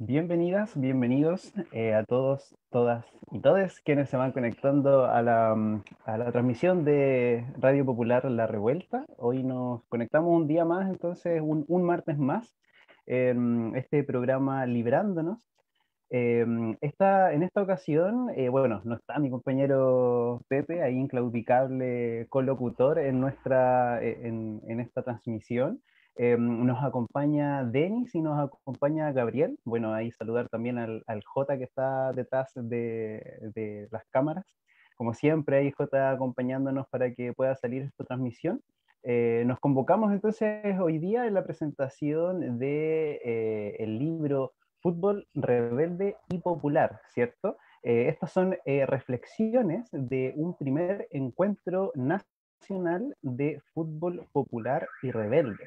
Bienvenidas, bienvenidos a todos, todas y todes quienes se van conectando a la transmisión de Radio Popular La Revuelta. Hoy nos conectamos un día más, entonces un martes más, en este programa Librándonos. En esta ocasión, bueno, no está mi compañero Pepe, ahí inclaudicable colocutor en esta transmisión. Nos acompaña Denis y nos acompaña Gabriel. Bueno, ahí saludar también al Jota que está detrás de las cámaras. Como siempre, ahí Jota acompañándonos para que pueda salir esta transmisión. Nos convocamos entonces hoy día en la presentación de el libro Fútbol Rebelde y Popular, ¿cierto? Estas son reflexiones de un primer encuentro nacional de fútbol popular y rebelde.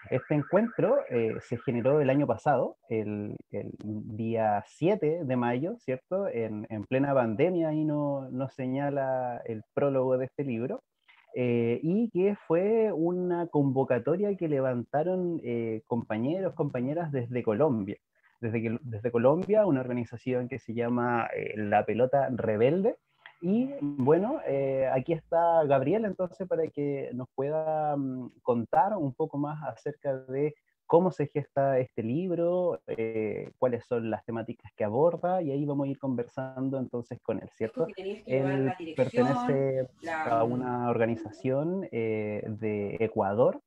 Este encuentro se generó el año pasado, el día 7 de mayo, ¿cierto? En plena pandemia, ahí nos señala el prólogo de este libro, y que fue una convocatoria que levantaron compañeros, compañeras desde Colombia. Desde Colombia, una organización que se llama La Pelota Rebelde. Y bueno, aquí está Gabriel entonces para que nos pueda contar un poco más acerca de cómo se gesta este libro, cuáles son las temáticas que aborda, y ahí vamos a ir conversando entonces con él, ¿cierto? Que tenías que llevar Él la dirección, pertenece a una organización de Ecuador,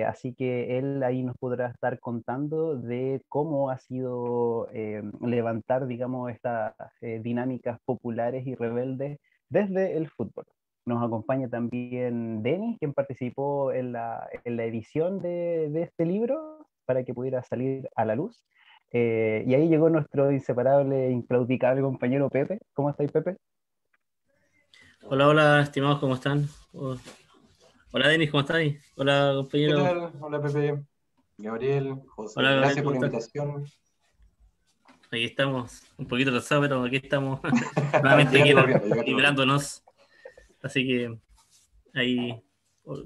así que él ahí nos podrá estar contando de cómo ha sido levantar, digamos, estas dinámicas populares y rebeldes desde el fútbol. Nos acompaña también Denis, quien participó en la edición de este libro para que pudiera salir a la luz. Y ahí llegó nuestro inseparable, inclaudicable compañero Pepe. ¿Cómo estáis, Pepe? Hola, hola, estimados, ¿cómo están? Hola, Denis, ¿cómo estáis? Hola, ¿Qué compañero. tal? Hola Pepe, Gabriel, Hola, José. Gabriel, Gracias ¿cómo por la estás? invitación. Aquí estamos, un poquito atrasados, pero aquí estamos nuevamente aquí Llegate corriendo, llegate corriendo. librándonos. Así que ahí oh,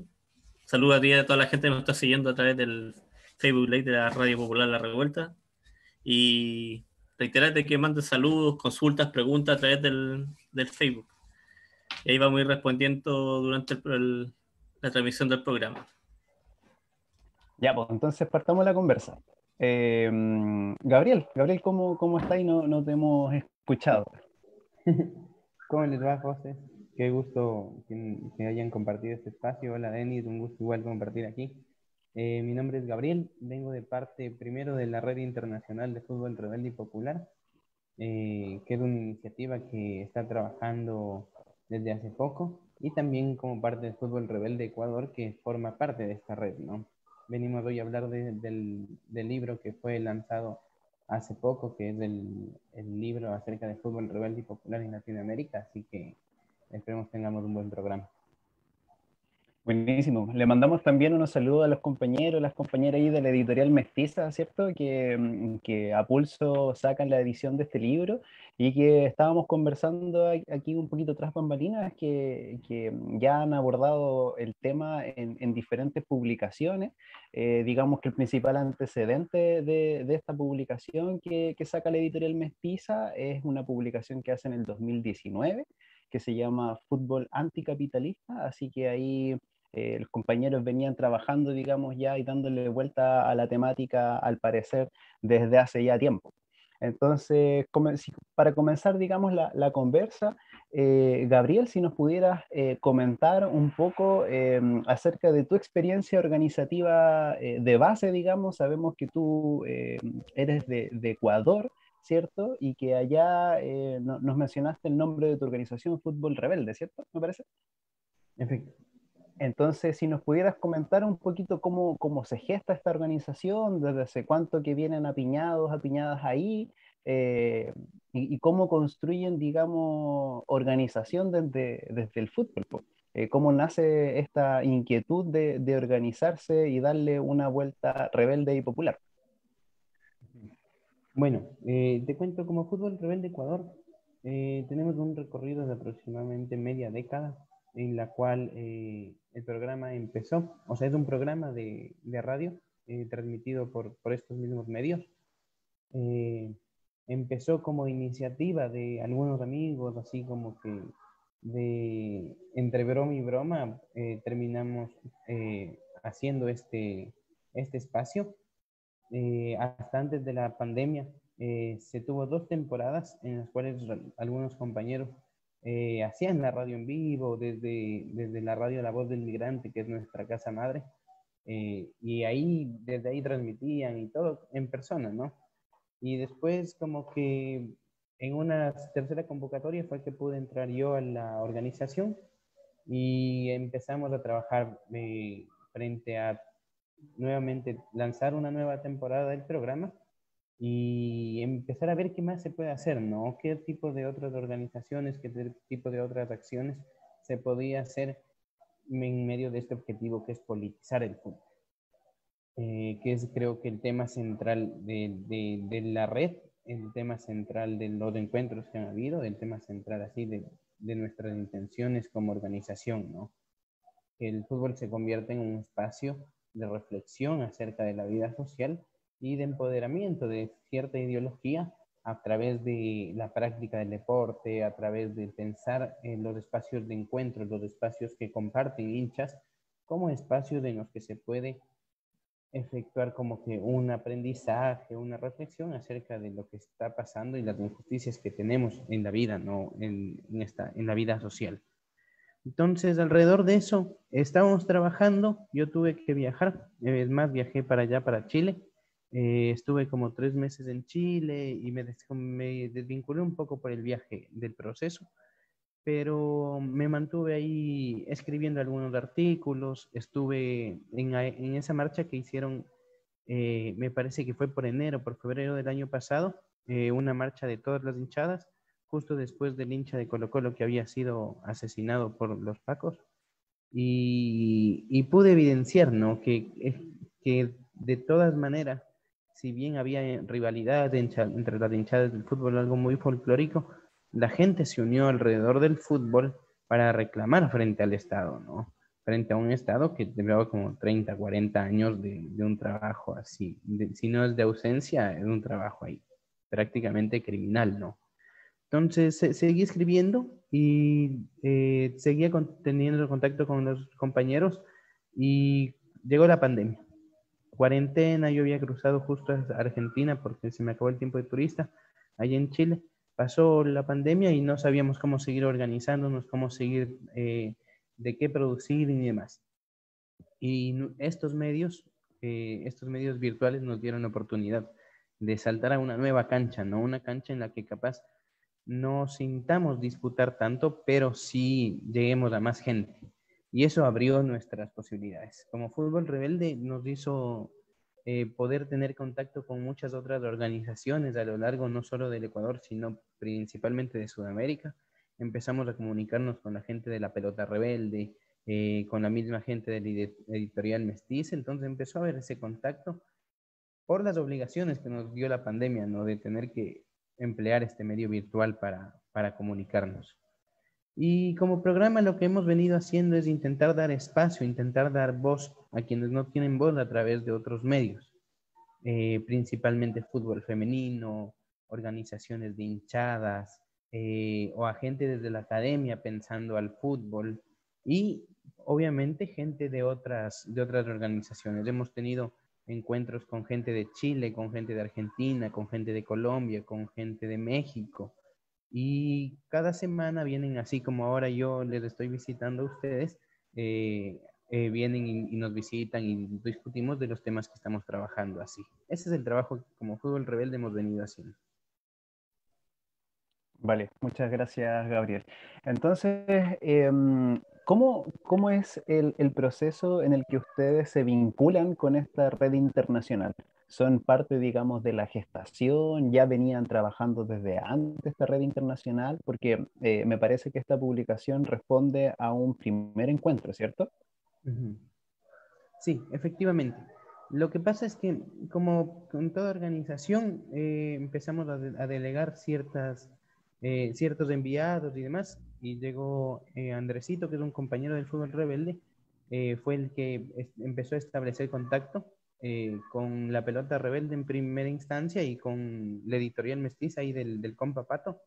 saludo a ti y a toda la gente que nos está siguiendo a través del Facebook Live de la Radio Popular La Revuelta. Y reiterarte que manden saludos, consultas, preguntas a través del Facebook. Y ahí vamos a ir respondiendo durante la transmisión del programa. Ya, pues entonces partamos la conversa. Gabriel, ¿cómo está? Y no te hemos escuchado. ¿Cómo les va, José? Qué gusto que hayan compartido este espacio. Hola, Denis, un gusto igual compartir aquí. Mi nombre es Gabriel, vengo de parte primero de la Red Internacional de Fútbol Rebelde y Popular, que es una iniciativa que está trabajando desde hace poco, y también como parte del Fútbol Rebelde Ecuador, que forma parte de esta red, ¿no? Venimos hoy a hablar del libro que fue lanzado hace poco, que es el libro acerca del fútbol rebelde y popular en Latinoamérica, así que esperemos tengamos un buen programa. Buenísimo. Le mandamos también unos saludos a los compañeros, las compañeras ahí de la editorial Mestiza, ¿cierto? Que a pulso sacan la edición de este libro y que estábamos conversando aquí un poquito tras bambalinas, que ya han abordado el tema en diferentes publicaciones. Digamos que el principal antecedente de esta publicación que saca la editorial Mestiza es una publicación que hace en el 2019, que se llama Fútbol Anticapitalista, así que ahí los compañeros venían trabajando, digamos, ya y dándole vuelta a la temática, al parecer, desde hace ya tiempo. Entonces, para comenzar, digamos, la conversa, Gabriel, si nos pudieras comentar un poco acerca de tu experiencia organizativa de base, digamos, sabemos que tú eres de Ecuador, ¿cierto? Y que allá nos mencionaste el nombre de tu organización, Fútbol Rebelde, ¿cierto? Me parece. Perfecto. Entonces, si nos pudieras comentar un poquito cómo se gesta esta organización, desde hace cuánto que vienen apiñadas ahí, y cómo construyen, digamos, organización desde el fútbol, po. Cómo nace esta inquietud de organizarse y darle una vuelta rebelde y popular. Bueno, te cuento, como Fútbol Rebelde Ecuador, tenemos un recorrido de aproximadamente media década en la cual el programa empezó, o sea, es un programa de radio transmitido por estos mismos medios, Eh, Empezó como iniciativa de algunos amigos, así como que de entre broma y broma terminamos haciendo este espacio. Hasta antes de la pandemia se tuvo 2 temporadas en las cuales algunos compañeros hacían la radio en vivo desde la radio La Voz del Migrante, que es nuestra casa madre, y ahí, desde ahí transmitían y todo en persona, ¿no? Y después como que en una tercera convocatoria fue que pude entrar yo a la organización y empezamos a trabajar frente a nuevamente lanzar una nueva temporada del programa y empezar a ver qué más se puede hacer, ¿no? ¿Qué tipo de otras organizaciones, qué tipo de otras acciones se podía hacer en medio de este objetivo que es politizar el fútbol? Que es creo que el tema central de la red, el tema central de los encuentros que han habido, el tema central así de nuestras intenciones como organización, ¿no? Que el fútbol se convierte en un espacio de reflexión acerca de la vida social y de empoderamiento de cierta ideología a través de la práctica del deporte, a través de pensar en los espacios de encuentro, los espacios que comparten hinchas, como espacios en los que se puede efectuar como que un aprendizaje, una reflexión acerca de lo que está pasando y las injusticias que tenemos en la vida, ¿no? En la vida social. Entonces, alrededor de eso, estábamos trabajando, yo tuve que viajar, es más, viajé para allá, para Chile, estuve como 3 meses en Chile y me desvinculé un poco por el viaje del proceso, pero me mantuve ahí escribiendo algunos artículos, estuve en esa marcha que hicieron, me parece que fue por enero, por febrero del año pasado, una marcha de todas las hinchadas, justo después del hincha de Colo-Colo que había sido asesinado por los Pacos, y pude evidenciar, ¿no? Que de todas maneras, si bien había rivalidad entre las hinchadas del fútbol, algo muy folclórico, la gente se unió alrededor del fútbol para reclamar frente al Estado, ¿no? Frente a un Estado que llevaba como 30, 40 años de un trabajo así. Si no es de ausencia, es un trabajo ahí, prácticamente criminal, ¿no? Entonces seguí escribiendo y seguía teniendo contacto con los compañeros y llegó la pandemia. Cuarentena, yo había cruzado justo a Argentina porque se me acabó el tiempo de turista allá en Chile. Pasó la pandemia y no sabíamos cómo seguir organizándonos, cómo seguir, de qué producir y demás. Y estos medios virtuales nos dieron la oportunidad de saltar a una nueva cancha, ¿no? Una cancha en la que capaz no sintamos disputar tanto, pero sí lleguemos a más gente. Y eso abrió nuestras posibilidades. Como Fútbol Rebelde nos hizo poder tener contacto con muchas otras organizaciones a lo largo no solo del Ecuador, sino principalmente de Sudamérica. Empezamos a comunicarnos con la gente de la Pelota Rebelde, con la misma gente de la editorial Mestiza, entonces empezó a haber ese contacto por las obligaciones que nos dio la pandemia, ¿no? De tener que emplear este medio virtual para comunicarnos. Y como programa lo que hemos venido haciendo es intentar dar espacio, intentar dar voz a quienes no tienen voz a través de otros medios, principalmente fútbol femenino, organizaciones de hinchadas, o a gente desde la academia pensando al fútbol y obviamente gente de otras organizaciones. Hemos tenido encuentros con gente de Chile, con gente de Argentina, con gente de Colombia, con gente de México. Y cada semana vienen, así como ahora yo les estoy visitando a ustedes, vienen y nos visitan y discutimos de los temas que estamos trabajando así. Ese es el trabajo que como Fútbol Rebelde hemos venido haciendo. Vale, muchas gracias, Gabriel. Entonces, ¿cómo es el proceso en el que ustedes se vinculan con esta red internacional? ¿Son parte, digamos, de la gestación? ¿Ya venían trabajando desde antes esta red internacional? Porque me parece que esta publicación responde a un primer encuentro, ¿cierto? Ujú. Sí, efectivamente. Lo que pasa es que, como con toda organización, empezamos a delegar ciertos enviados y demás, y llegó Andresito, que es un compañero del Fútbol Rebelde, fue el que empezó a establecer contacto con La Pelota Rebelde en primera instancia y con la editorial mestiza ahí del compa Pato,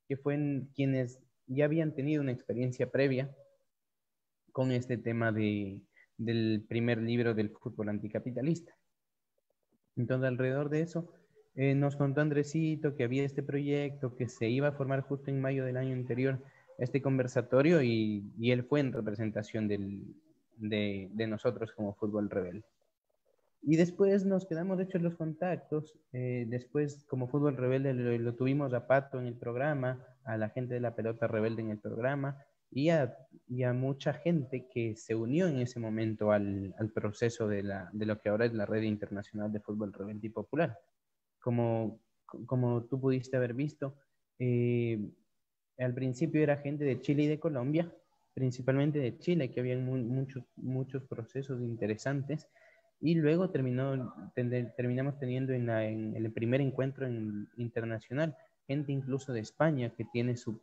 que fueron quienes ya habían tenido una experiencia previa con este tema del primer libro del fútbol anticapitalista. Entonces, alrededor de eso, nos contó Andresito que había este proyecto, que se iba a formar justo en mayo del año anterior este conversatorio y él fue en representación de nosotros como Fútbol Rebelde. Y después nos quedamos hechos los contactos. Después, como Fútbol Rebelde, lo tuvimos a Pato en el programa, a la gente de La Pelota Rebelde en el programa y a mucha gente que se unió en ese momento al proceso de lo que ahora es la Red Internacional de Fútbol Rebelde y Popular. Como, como tú pudiste haber visto, al principio era gente de Chile y de Colombia, principalmente de Chile, que habían muchos procesos interesantes, y luego terminamos teniendo en el primer encuentro internacional gente incluso de España que tiene sus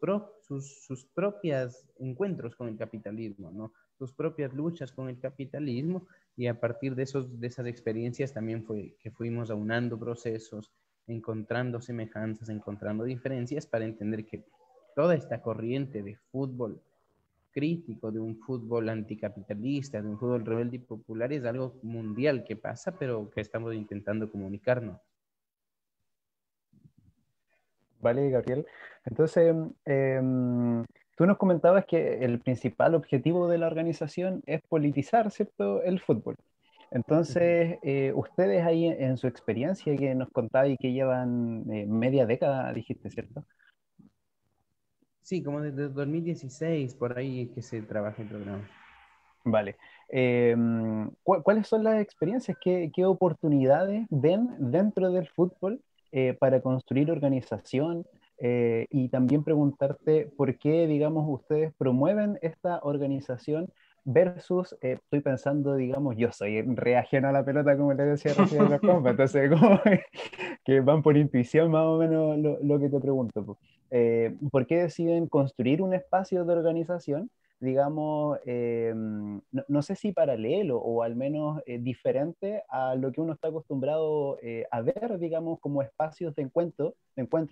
propias encuentros con el capitalismo, ¿no? Sus propias luchas con el capitalismo, y a partir de esas experiencias también fue que fuimos aunando procesos, encontrando semejanzas, encontrando diferencias para entender que toda esta corriente de fútbol crítico, de un fútbol anticapitalista, de un fútbol rebelde y popular, es algo mundial que pasa, pero que estamos intentando comunicarnos. Vale, Gabriel. Entonces, tú nos comentabas que el principal objetivo de la organización es politizar, ¿cierto?, el fútbol. Entonces, ustedes ahí en su experiencia que nos contabas y que llevan media década, dijiste, ¿cierto? Sí, como desde 2016, por ahí que se trabaja el programa. Vale. ¿Cuáles son las experiencias? ¿Qué oportunidades ven dentro del fútbol para construir organización? Y también preguntarte por qué, digamos, ustedes promueven esta organización versus, estoy pensando, digamos, yo soy re ajeno a la pelota, como le decía recién a los compas, entonces como que van por intuición más o menos lo que te pregunto, po. ¿Por qué deciden construir un espacio de organización, digamos, no sé si paralelo o al menos diferente a lo que uno está acostumbrado a ver, digamos, como espacios de encuentro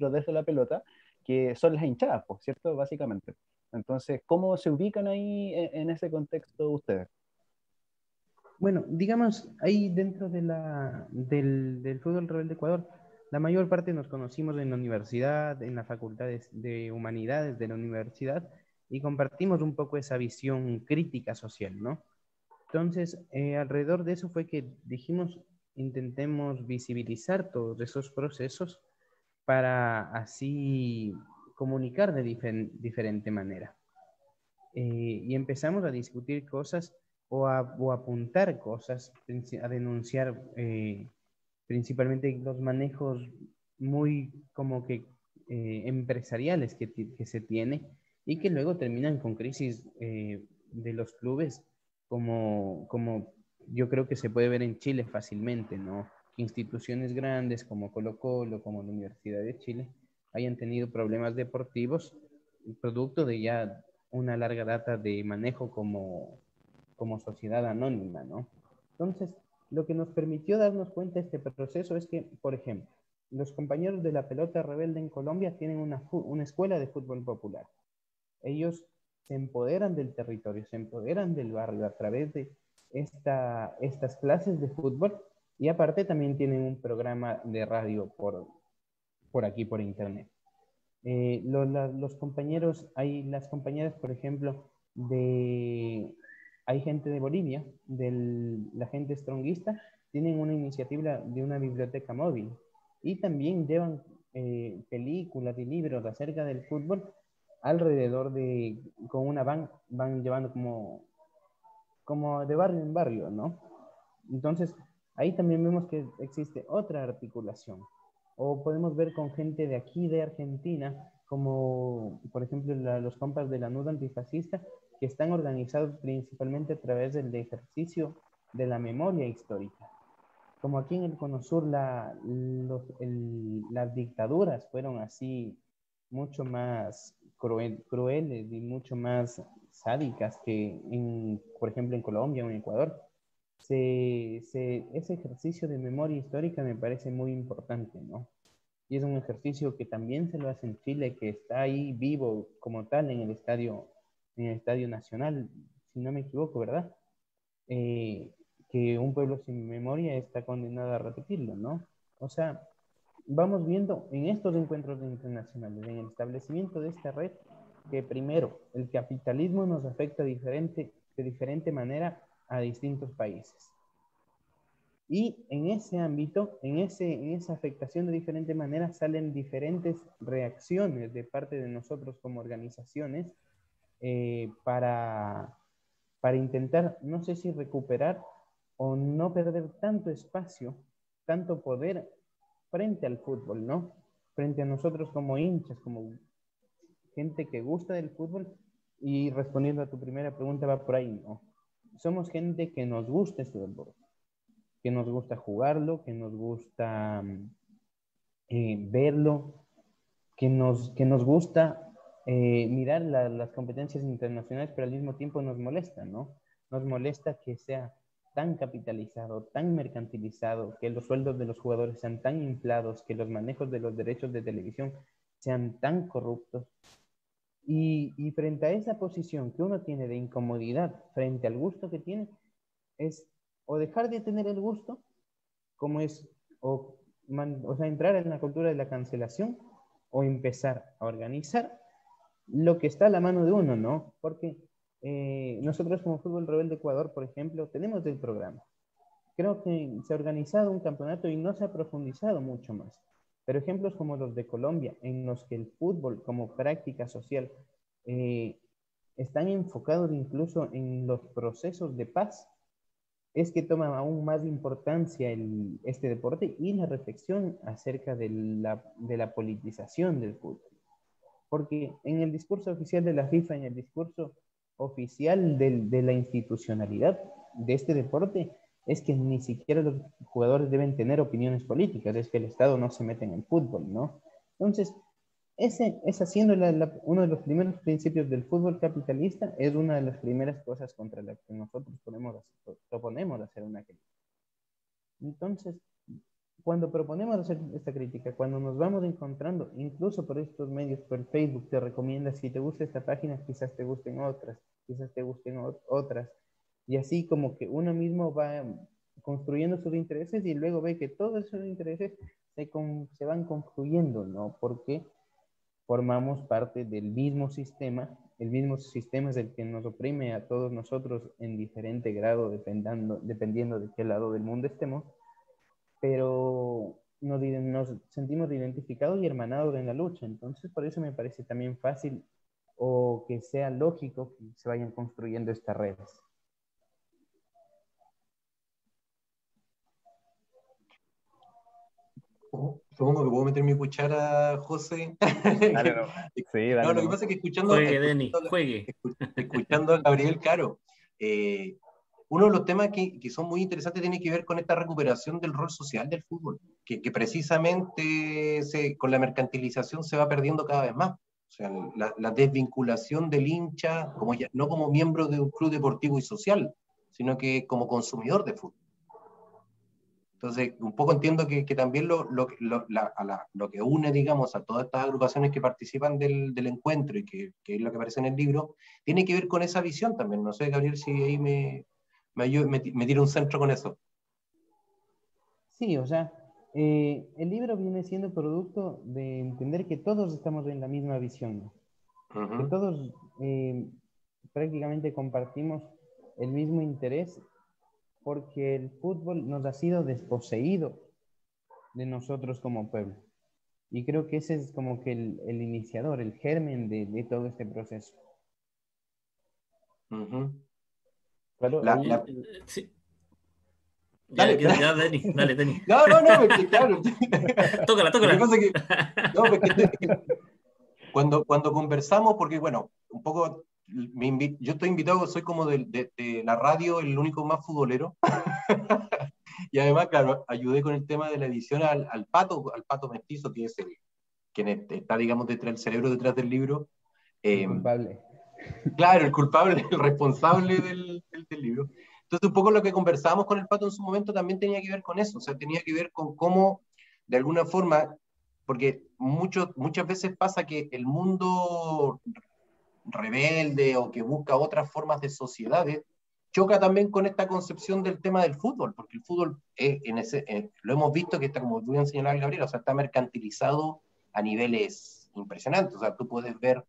desde la pelota, que son las hinchadas, pues, ¿cierto? Básicamente. Entonces, ¿cómo se ubican ahí en ese contexto ustedes? Bueno, digamos, ahí dentro del Fútbol Rebelde de Ecuador, la mayor parte nos conocimos en la universidad, en las facultades de humanidades de la universidad, y compartimos un poco esa visión crítica social, ¿no? Entonces, alrededor de eso fue que dijimos, intentemos visibilizar todos esos procesos para así comunicar de diferente manera. Y empezamos a discutir cosas o apuntar cosas, a denunciar principalmente los manejos muy como que empresariales que se tiene y que luego terminan con crisis de los clubes como yo creo que se puede ver en Chile fácilmente, ¿no? Instituciones grandes como Colo-Colo, como la Universidad de Chile, hayan tenido problemas deportivos producto de ya una larga data de manejo como sociedad anónima, ¿no? Entonces, lo que nos permitió darnos cuenta de este proceso es que, por ejemplo, los compañeros de La Pelota Rebelde en Colombia tienen una escuela de fútbol popular. Ellos se empoderan del territorio, se empoderan del barrio a través de estas clases de fútbol, y aparte también tienen un programa de radio por aquí, por internet. Los compañeros, hay las compañeras, por ejemplo, hay gente de Bolivia, la gente stronguista, tienen una iniciativa de una biblioteca móvil y también llevan películas y libros acerca del fútbol alrededor con una van llevando como de barrio en barrio, ¿no? Entonces, ahí también vemos que existe otra articulación. O podemos ver con gente de aquí, de Argentina, como por ejemplo los compas de la NUD antifascista, que están organizados principalmente a través del ejercicio de la memoria histórica. Como aquí en el Cono Sur las dictaduras fueron así mucho más crueles y mucho más sádicas que, por ejemplo, en Colombia o en Ecuador. ese ejercicio de memoria histórica me parece muy importante, ¿no? Y es un ejercicio que también se lo hace en Chile, que está ahí vivo como tal en el estadio nacional, si no me equivoco, ¿verdad? Que un pueblo sin memoria está condenado a repetirlo, ¿no? O sea, vamos viendo en estos encuentros internacionales, en el establecimiento de esta red, que primero, el capitalismo nos afecta de diferente manera a distintos países. Y en ese ámbito, en esa afectación de diferente manera, salen diferentes reacciones de parte de nosotros como organizaciones para intentar, no sé si recuperar o no perder tanto espacio, tanto poder frente al fútbol, ¿no? Frente a nosotros como hinchas, como gente que gusta del fútbol. Y respondiendo a tu primera pregunta, va por ahí, ¿no? Somos gente que nos gusta este deporte, que nos gusta jugarlo, que nos gusta verlo, que nos gusta mirar las competencias internacionales, pero al mismo tiempo nos molesta, ¿no? Nos molesta que sea tan capitalizado, tan mercantilizado, que los sueldos de los jugadores sean tan inflados, que los manejos de los derechos de televisión sean tan corruptos. Y frente a esa posición que uno tiene de incomodidad frente al gusto que tiene, es o dejar de tener el gusto, como es, o sea, entrar en la cultura de la cancelación, o empezar a organizar lo que está a la mano de uno, ¿no? Porque nosotros como Fútbol Rebelde Ecuador, por ejemplo, tenemos el programa. Creo que se ha organizado un campeonato y no se ha profundizado mucho más. Pero ejemplos como los de Colombia, en los que el fútbol como práctica social están enfocados incluso en los procesos de paz, es que toma aún más importancia este deporte y la reflexión acerca de la politización del fútbol. Porque en el discurso oficial de la FIFA, en el discurso oficial de la institucionalidad de este deporte, es que ni siquiera los jugadores deben tener opiniones políticas, es que el Estado no se mete en el fútbol, ¿no? Entonces, ese es haciendo uno de los primeros principios del fútbol capitalista, es una de las primeras cosas contra las que nosotros proponemos hacer una crítica. Entonces, cuando proponemos hacer esta crítica, cuando nos vamos encontrando, incluso por estos medios, por Facebook, te recomienda, si te gusta esta página, quizás te gusten otras, quizás te gusten otras, y así como que uno mismo va construyendo sus intereses y luego ve que todos esos intereses se van confluyendo, ¿no? Porque formamos parte del mismo sistema, el mismo sistema es el que nos oprime a todos nosotros en diferente grado, dependiendo de qué lado del mundo estemos, pero nos sentimos identificados y hermanados en la lucha. Entonces, por eso me parece también fácil o que sea lógico que se vayan construyendo estas redes. Supongo que puedo meter mi cuchara, José. Dale, no. Sí, dale, No, lo que no. pasa es que Juegue, Denny, juegue. escuchando a Gabriel Caro, uno de los temas que son muy interesantes tiene que ver con esta recuperación del rol social del fútbol, que precisamente con la mercantilización se va perdiendo cada vez más. O sea, la desvinculación del hincha, no como miembro de un club deportivo y social, sino que como consumidor de fútbol. Entonces, un poco entiendo que también lo que une, digamos, a todas estas agrupaciones que participan del encuentro y que es lo que aparece en el libro, tiene que ver con esa visión también. No sé, Gabriel, si ahí me tira un centro con eso. Sí, o sea, el libro viene siendo producto de entender que todos estamos en la misma visión, ¿no? Que todos prácticamente compartimos el mismo interés porque el fútbol nos ha sido desposeído de nosotros como pueblo. Y creo que ese es como que el iniciador, el germen de todo este proceso. Claro, Sí. Dale, Ya, Denny, dale, Denny. No, porque claro. Tócala. Lo que pasa es que cuando conversamos, porque bueno, un poco yo estoy invitado, soy como de la radio, el único más futbolero. Y además, claro, ayudé con el tema de la edición al pato mestizo, que es quien está, digamos, el cerebro detrás del libro. El culpable. Claro, el culpable, el responsable del libro. Entonces, un poco lo que conversábamos con el Pato en su momento también tenía que ver con eso, o sea, tenía que ver con cómo, de alguna forma, porque muchas veces pasa que el mundo rebelde o que busca otras formas de sociedades, choca también con esta concepción del tema del fútbol, porque el fútbol, lo hemos visto que está, como bien señalaba Gabriel, o sea, está mercantilizado a niveles impresionantes, o sea, tú puedes ver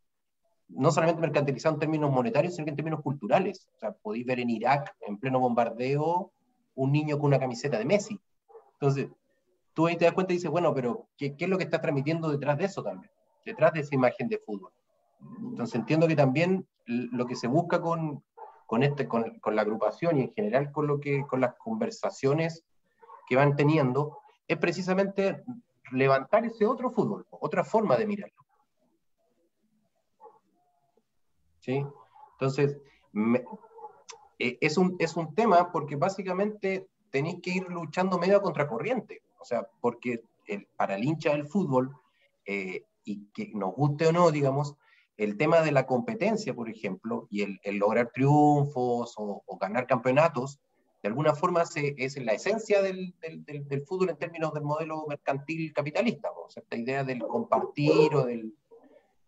no solamente mercantilizado en términos monetarios, sino que en términos culturales. O sea, podéis ver en Irak, en pleno bombardeo, un niño con una camiseta de Messi. Entonces, tú ahí te das cuenta y dices, bueno, pero ¿qué es lo que está transmitiendo detrás de eso también? Detrás de esa imagen de fútbol. Entonces, entiendo que también lo que se busca con la agrupación y en general con las conversaciones que van teniendo, es precisamente levantar ese otro fútbol, otra forma de mirarlo. ¿Sí? Entonces, es un tema porque básicamente tenéis que ir luchando medio a contracorriente. O sea, porque para el hincha del fútbol, y que nos guste o no, digamos, el tema de la competencia, por ejemplo, y el lograr triunfos o ganar campeonatos, de alguna forma es la esencia del fútbol en términos del modelo mercantil capitalista. O sea, esta idea del compartir o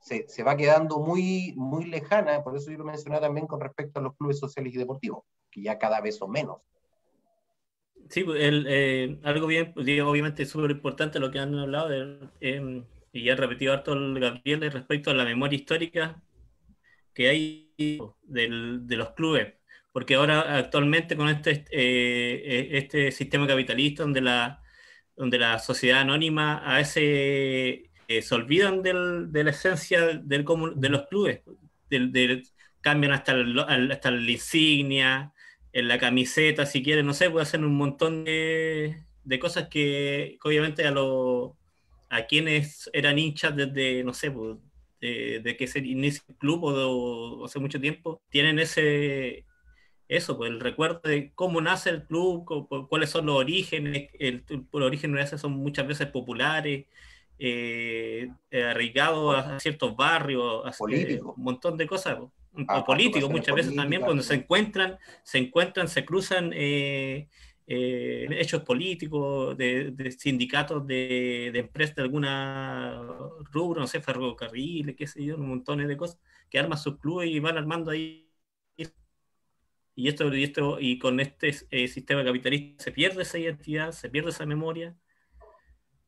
se va quedando muy, muy lejana, por eso yo lo mencionaba también con respecto a los clubes sociales y deportivos, que ya cada vez son menos. Sí, pues, algo bien, pues, digo, obviamente es súper importante lo que han hablado, y ha repetido harto el Gabriel respecto a la memoria histórica que hay de los clubes, porque ahora actualmente con este sistema capitalista donde la sociedad anónima a veces se olvidan de la esencia de los clubes, cambian hasta la insignia, en la camiseta, si quieren, no sé, puede hacer un montón de cosas que obviamente a quienes eran hinchas desde, no sé, pues, de que se inicia el club o hace mucho tiempo, tienen eso, pues el recuerdo de cómo nace el club, cuáles son los orígenes, los orígenes son muchas veces populares, arraigados a ciertos barrios, Político, un montón de cosas, o políticos agrupaciones muchas veces también, políticas. cuando se cruzan hechos políticos de sindicatos de empresas de alguna rubro, no sé, ferrocarriles, qué sé yo, un montón de cosas, que arman sus clubes y van armando ahí. Y con este sistema capitalista se pierde esa identidad, se pierde esa memoria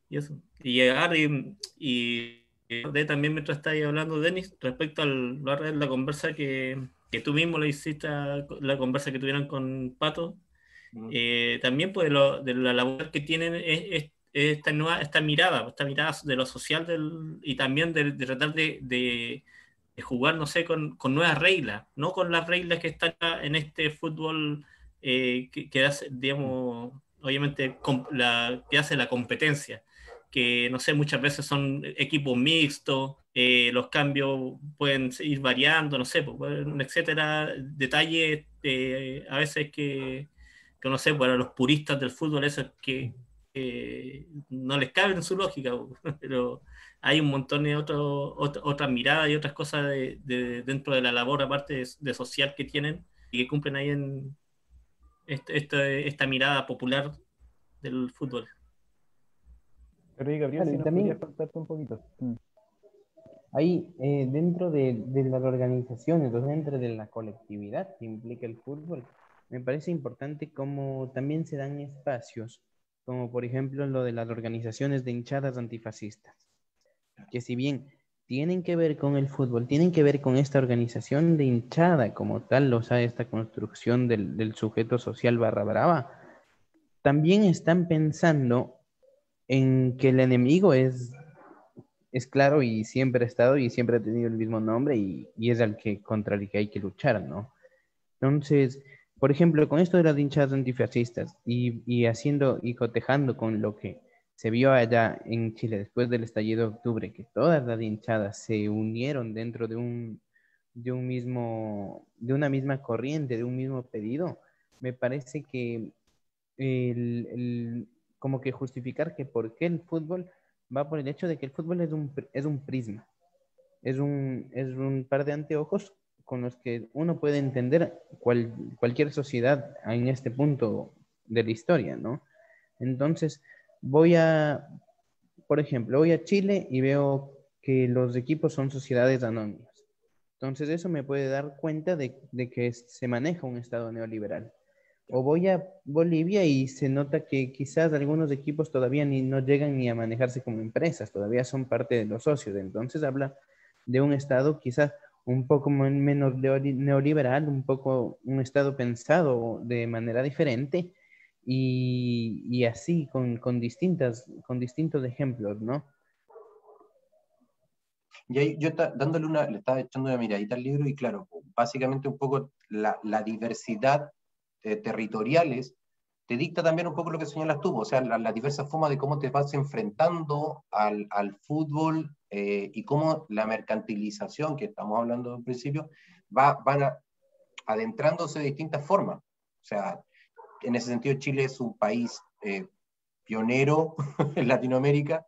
y eso. Y llegar también mientras estáis hablando, Denis, respecto la conversa que tú mismo le hiciste, la conversa que tuvieron con Pato, también pues de la labor que tienen esta mirada de lo social y también de tratar de jugar, no sé, con nuevas reglas, no con las reglas que están en este fútbol que hace, digamos, obviamente, que hace la competencia, que, no sé, muchas veces son equipos mixtos, los cambios pueden ir variando, no sé, pues, etcétera, detalles a veces que, no sé, para los puristas del fútbol eso es que no les cabe en su lógica, pero hay un montón de otras miradas y otras cosas dentro de la labor, aparte de social que tienen y que cumplen ahí en esta mirada popular del fútbol. Pero y Gabriel, Claro, si y nos podrías también contarte un poquito. ahí, dentro de las organizaciones, o dentro de la colectividad que implica el fútbol, me parece importante cómo también se dan espacios, como por ejemplo lo de las organizaciones de hinchadas antifascistas, que si bien tienen que ver con el fútbol, tienen que ver con esta organización de hinchada como tal, o sea, esta construcción del sujeto social barra brava, también están pensando en que el enemigo es claro y siempre ha estado y siempre ha tenido el mismo nombre y es contra el que hay que luchar, ¿no? Entonces, por ejemplo, con esto de las hinchadas antifascistas y haciendo y cotejando con lo que se vio allá en Chile después del estallido de octubre, que todas las hinchadas se unieron dentro de una misma corriente, de un mismo pedido, me parece que como que justificar que por qué el fútbol va por el hecho de que el fútbol es un prisma, es un par de anteojos con los que uno puede entender cualquier sociedad en este punto de la historia, ¿no? Entonces, por ejemplo, voy a Chile y veo que los equipos son sociedades anónimas. Entonces, eso me puede dar cuenta de que se maneja un Estado neoliberal. O voy a Bolivia y se nota que quizás algunos equipos todavía no llegan ni a manejarse como empresas, todavía son parte de los socios. Entonces habla de un Estado quizás un poco menos neoliberal, un Estado pensado de manera diferente y así con distintos ejemplos, ¿no? Y ahí yo le estaba echando una miradita al libro y claro, básicamente un poco la diversidad territoriales te dicta también un poco lo que señalas tú, o sea, las diversas formas de cómo te vas enfrentando al fútbol y cómo la mercantilización, que estamos hablando en principio, van adentrándose de distintas formas. O sea, en ese sentido Chile es un país pionero en Latinoamérica.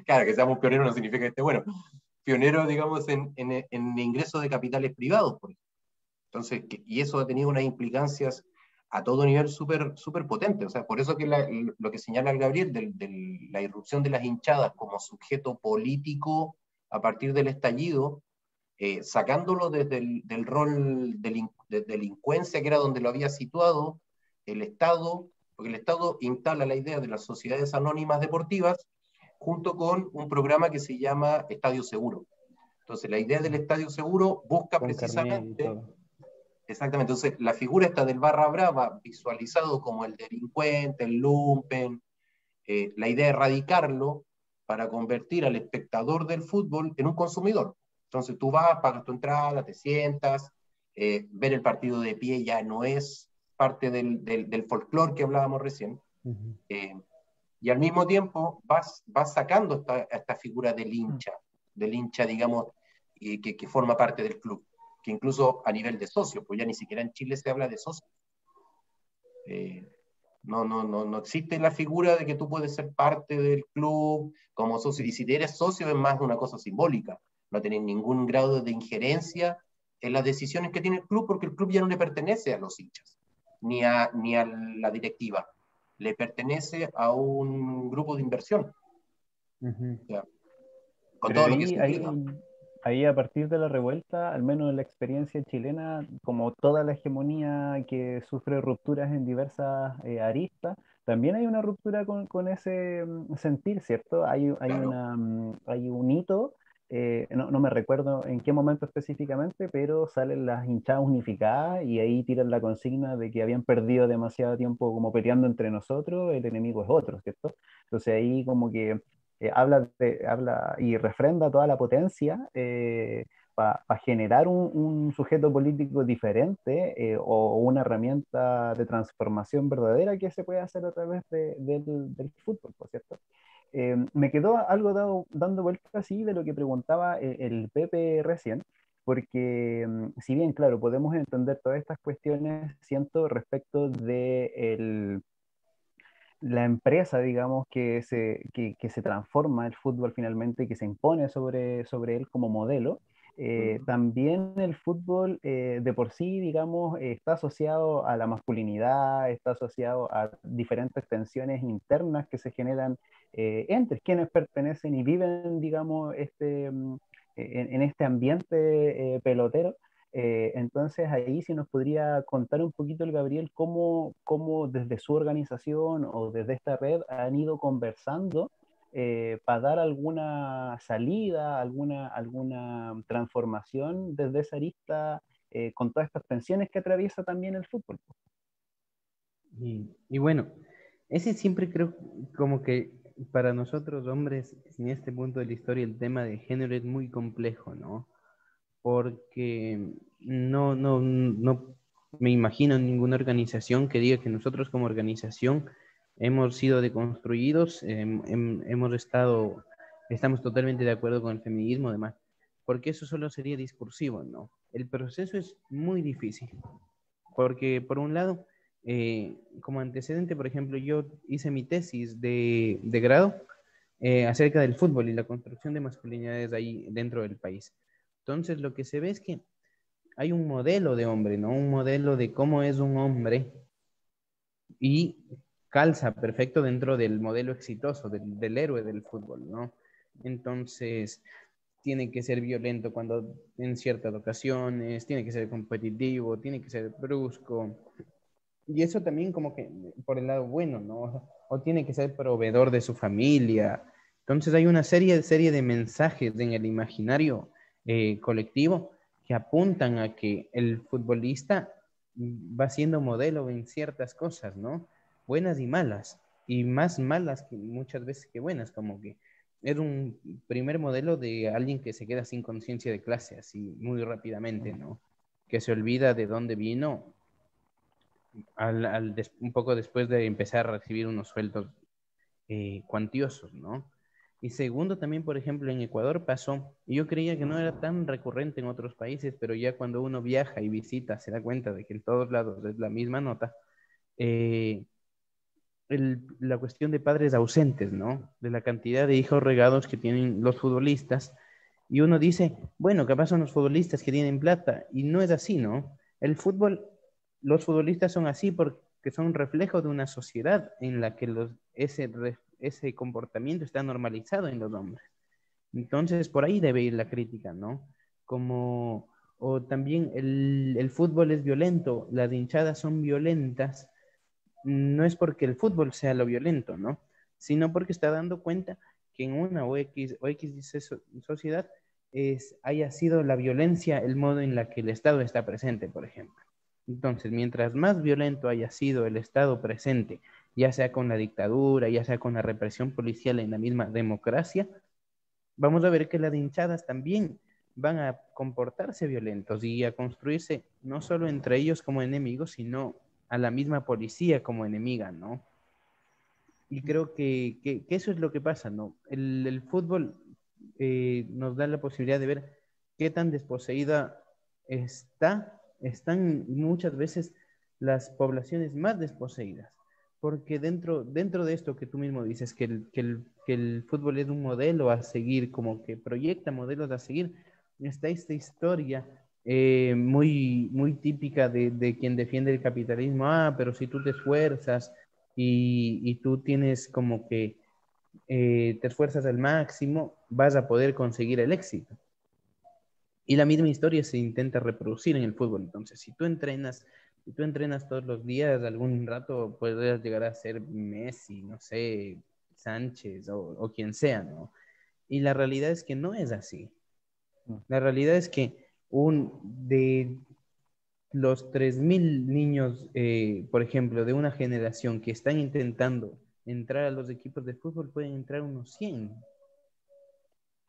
Claro, que seamos pioneros no significa que esté bueno. Pionero, digamos, en ingresos de capitales privados, por ejemplo. Entonces, y eso ha tenido unas implicancias a todo nivel súper super potente. O sea, por eso que lo que señala el Gabriel de la irrupción de las hinchadas como sujeto político a partir del estallido, sacándolo desde del rol de delincuencia, que era donde lo había situado el Estado, porque el Estado instala la idea de las sociedades anónimas deportivas junto con un programa que se llama Estadio Seguro. Entonces, la idea del Estadio Seguro busca Con carnet y precisamente, todo. exactamente, entonces la figura esta del barra brava, visualizado como el delincuente, el lumpen, la idea de erradicarlo para convertir al espectador del fútbol en un consumidor. Entonces tú vas, pagas tu entrada, te sientas, ver el partido de pie ya no es parte del folclore que hablábamos recién, Uh-huh. y al mismo tiempo vas sacando esta figura del hincha, digamos, que forma parte del club, que incluso a nivel de socio, pues ya ni siquiera en Chile se habla de socio. No existe la figura de que tú puedes ser parte del club como socio, y si eres socio es más una cosa simbólica, no tenés ningún grado de injerencia en las decisiones que tiene el club, porque el club ya no le pertenece a los hinchas, ni a la directiva, le pertenece a un grupo de inversión, Uh-huh. o sea, con Pero todo lo que ahí, eso ahí, implica. ahí a partir de la revuelta, al menos en la experiencia chilena, como toda la hegemonía que sufre rupturas en diversas aristas, también hay una ruptura con ese sentir, ¿cierto? Claro. Hay un hito, no me recuerdo en qué momento específicamente, pero salen las hinchadas unificadas y ahí tiran la consigna de que habían perdido demasiado tiempo como peleando entre nosotros, el enemigo es otro, ¿cierto? Entonces ahí como que habla y refrenda toda la potencia para generar un sujeto político diferente o una herramienta de transformación verdadera que se puede hacer a través del fútbol, por cierto. Me quedó algo dando vueltas así de lo que preguntaba el Pepe recién, porque si bien, claro, podemos entender todas estas cuestiones, siento, respecto de la empresa, digamos, que se transforma el fútbol finalmente, que se impone sobre él como modelo. También el fútbol de por sí, digamos, está asociado a la masculinidad, está asociado a diferentes tensiones internas que se generan entre quienes pertenecen y viven, digamos, en este ambiente pelotero. Entonces ahí sí nos podría contar un poquito el Gabriel cómo desde su organización o desde esta red han ido conversando para dar alguna salida, alguna transformación desde esa arista con todas estas tensiones que atraviesa también el fútbol. Y bueno, ese siempre creo como que para nosotros hombres, en este punto de la historia, el tema de género es muy complejo, ¿no? Porque no me imagino ninguna organización que diga que nosotros como organización hemos sido deconstruidos, estamos totalmente de acuerdo con el feminismo, además, porque eso solo sería discursivo, ¿no? El proceso es muy difícil, porque por un lado, como antecedente, por ejemplo, yo hice mi tesis de grado acerca del fútbol y la construcción de masculinidades ahí dentro del país. Entonces lo que se ve es que hay un modelo de hombre, ¿no? Un modelo de cómo es un hombre y calza perfecto dentro del modelo exitoso, del héroe del fútbol, ¿no? Entonces, tiene que ser violento cuando en ciertas ocasiones, tiene que ser competitivo, tiene que ser brusco. Y eso también como que por el lado bueno, ¿no? O tiene que ser proveedor de su familia. Entonces hay una serie de mensajes en el imaginario colectivo que apuntan a que el futbolista va siendo modelo en ciertas cosas, ¿no? Buenas y malas, y más malas que muchas veces que buenas, como que es un primer modelo de alguien que se queda sin conciencia de clase, así muy rápidamente, ¿no? Que se olvida de dónde vino un poco después de empezar a recibir unos sueldos cuantiosos, ¿no? Y segundo, también, por ejemplo, en Ecuador pasó, y yo creía que no era tan recurrente en otros países, pero ya cuando uno viaja y visita, se da cuenta de que en todos lados es la misma nota, eh, la cuestión de padres ausentes, ¿no? De la cantidad de hijos regados que tienen los futbolistas. Y uno dice, bueno, capaz son los futbolistas que tienen plata. Y no es así, ¿no? El fútbol, los futbolistas son así porque son un reflejo de una sociedad en la que ese comportamiento está normalizado en los hombres. Entonces, por ahí debe ir la crítica, ¿no? O también el fútbol es violento, las hinchadas son violentas, no es porque el fútbol sea lo violento, ¿no? Sino porque está dando cuenta que en una o X sociedad haya sido la violencia el modo en la que el Estado está presente, por ejemplo. Entonces, mientras más violento haya sido el Estado presente, ya sea con la dictadura, ya sea con la represión policial en la misma democracia, vamos a ver que las hinchadas también van a comportarse violentos y a construirse no solo entre ellos como enemigos, sino a la misma policía como enemiga, ¿no? Y creo que eso es lo que pasa, ¿no? El fútbol nos da la posibilidad de ver qué tan desposeída están muchas veces las poblaciones más desposeídas. Porque dentro de esto que tú mismo dices, que el fútbol es un modelo a seguir, como que proyecta modelos a seguir, está esta historia muy típica de quien defiende el capitalismo. Ah, pero si tú te esfuerzas y tú tienes como que te esfuerzas al máximo, vas a poder conseguir el éxito. Y la misma historia se intenta reproducir en el fútbol. Entonces, si tú entrenas todos los días, algún rato podrías llegar a ser Messi, no sé, Sánchez o quien sea, ¿no? Y la realidad es que no es así. La realidad es que de los 3.000 niños, por ejemplo, de una generación que están intentando entrar a los equipos de fútbol, pueden entrar unos 100.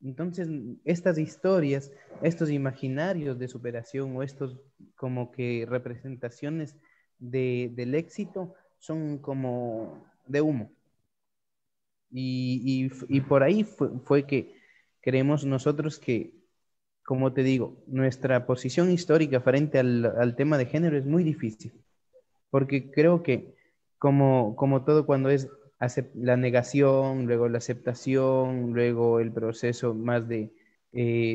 Entonces, estas historias, estos imaginarios de superación o estos como que representaciones del éxito son como de humo. Y por ahí fue que creemos nosotros que, como te digo, nuestra posición histórica frente al tema de género es muy difícil, porque creo que como todo cuando es la negación, luego la aceptación, luego el proceso más de,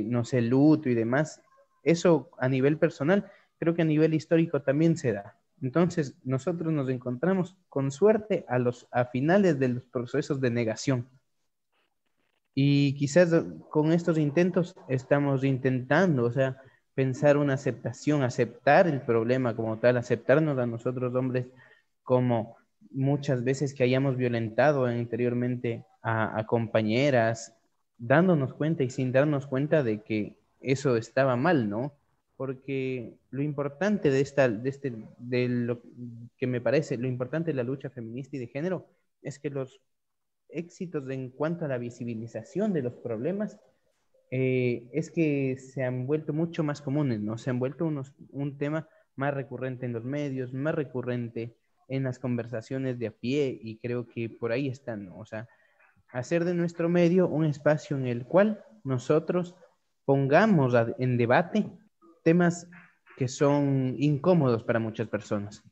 no sé, luto y demás, eso a nivel personal, creo que a nivel histórico también se da. Entonces, nosotros nos encontramos con suerte a finales de los procesos de negación. Y quizás con estos intentos estamos intentando, o sea, pensar una aceptación, aceptar el problema como tal, aceptarnos a nosotros hombres como muchas veces que hayamos violentado anteriormente a compañeras, dándonos cuenta y sin darnos cuenta de que eso estaba mal, ¿no? Porque lo importante de lo que me parece, lo importante de la lucha feminista y de género es que los éxitos en cuanto a la visibilización de los problemas es que se han vuelto mucho más comunes, ¿no? Se han vuelto un tema más recurrente en los medios, más recurrente en las conversaciones de a pie y creo que por ahí están, ¿no? O sea, hacer de nuestro medio un espacio en el cual nosotros pongamos en debate temas que son incómodos para muchas personas.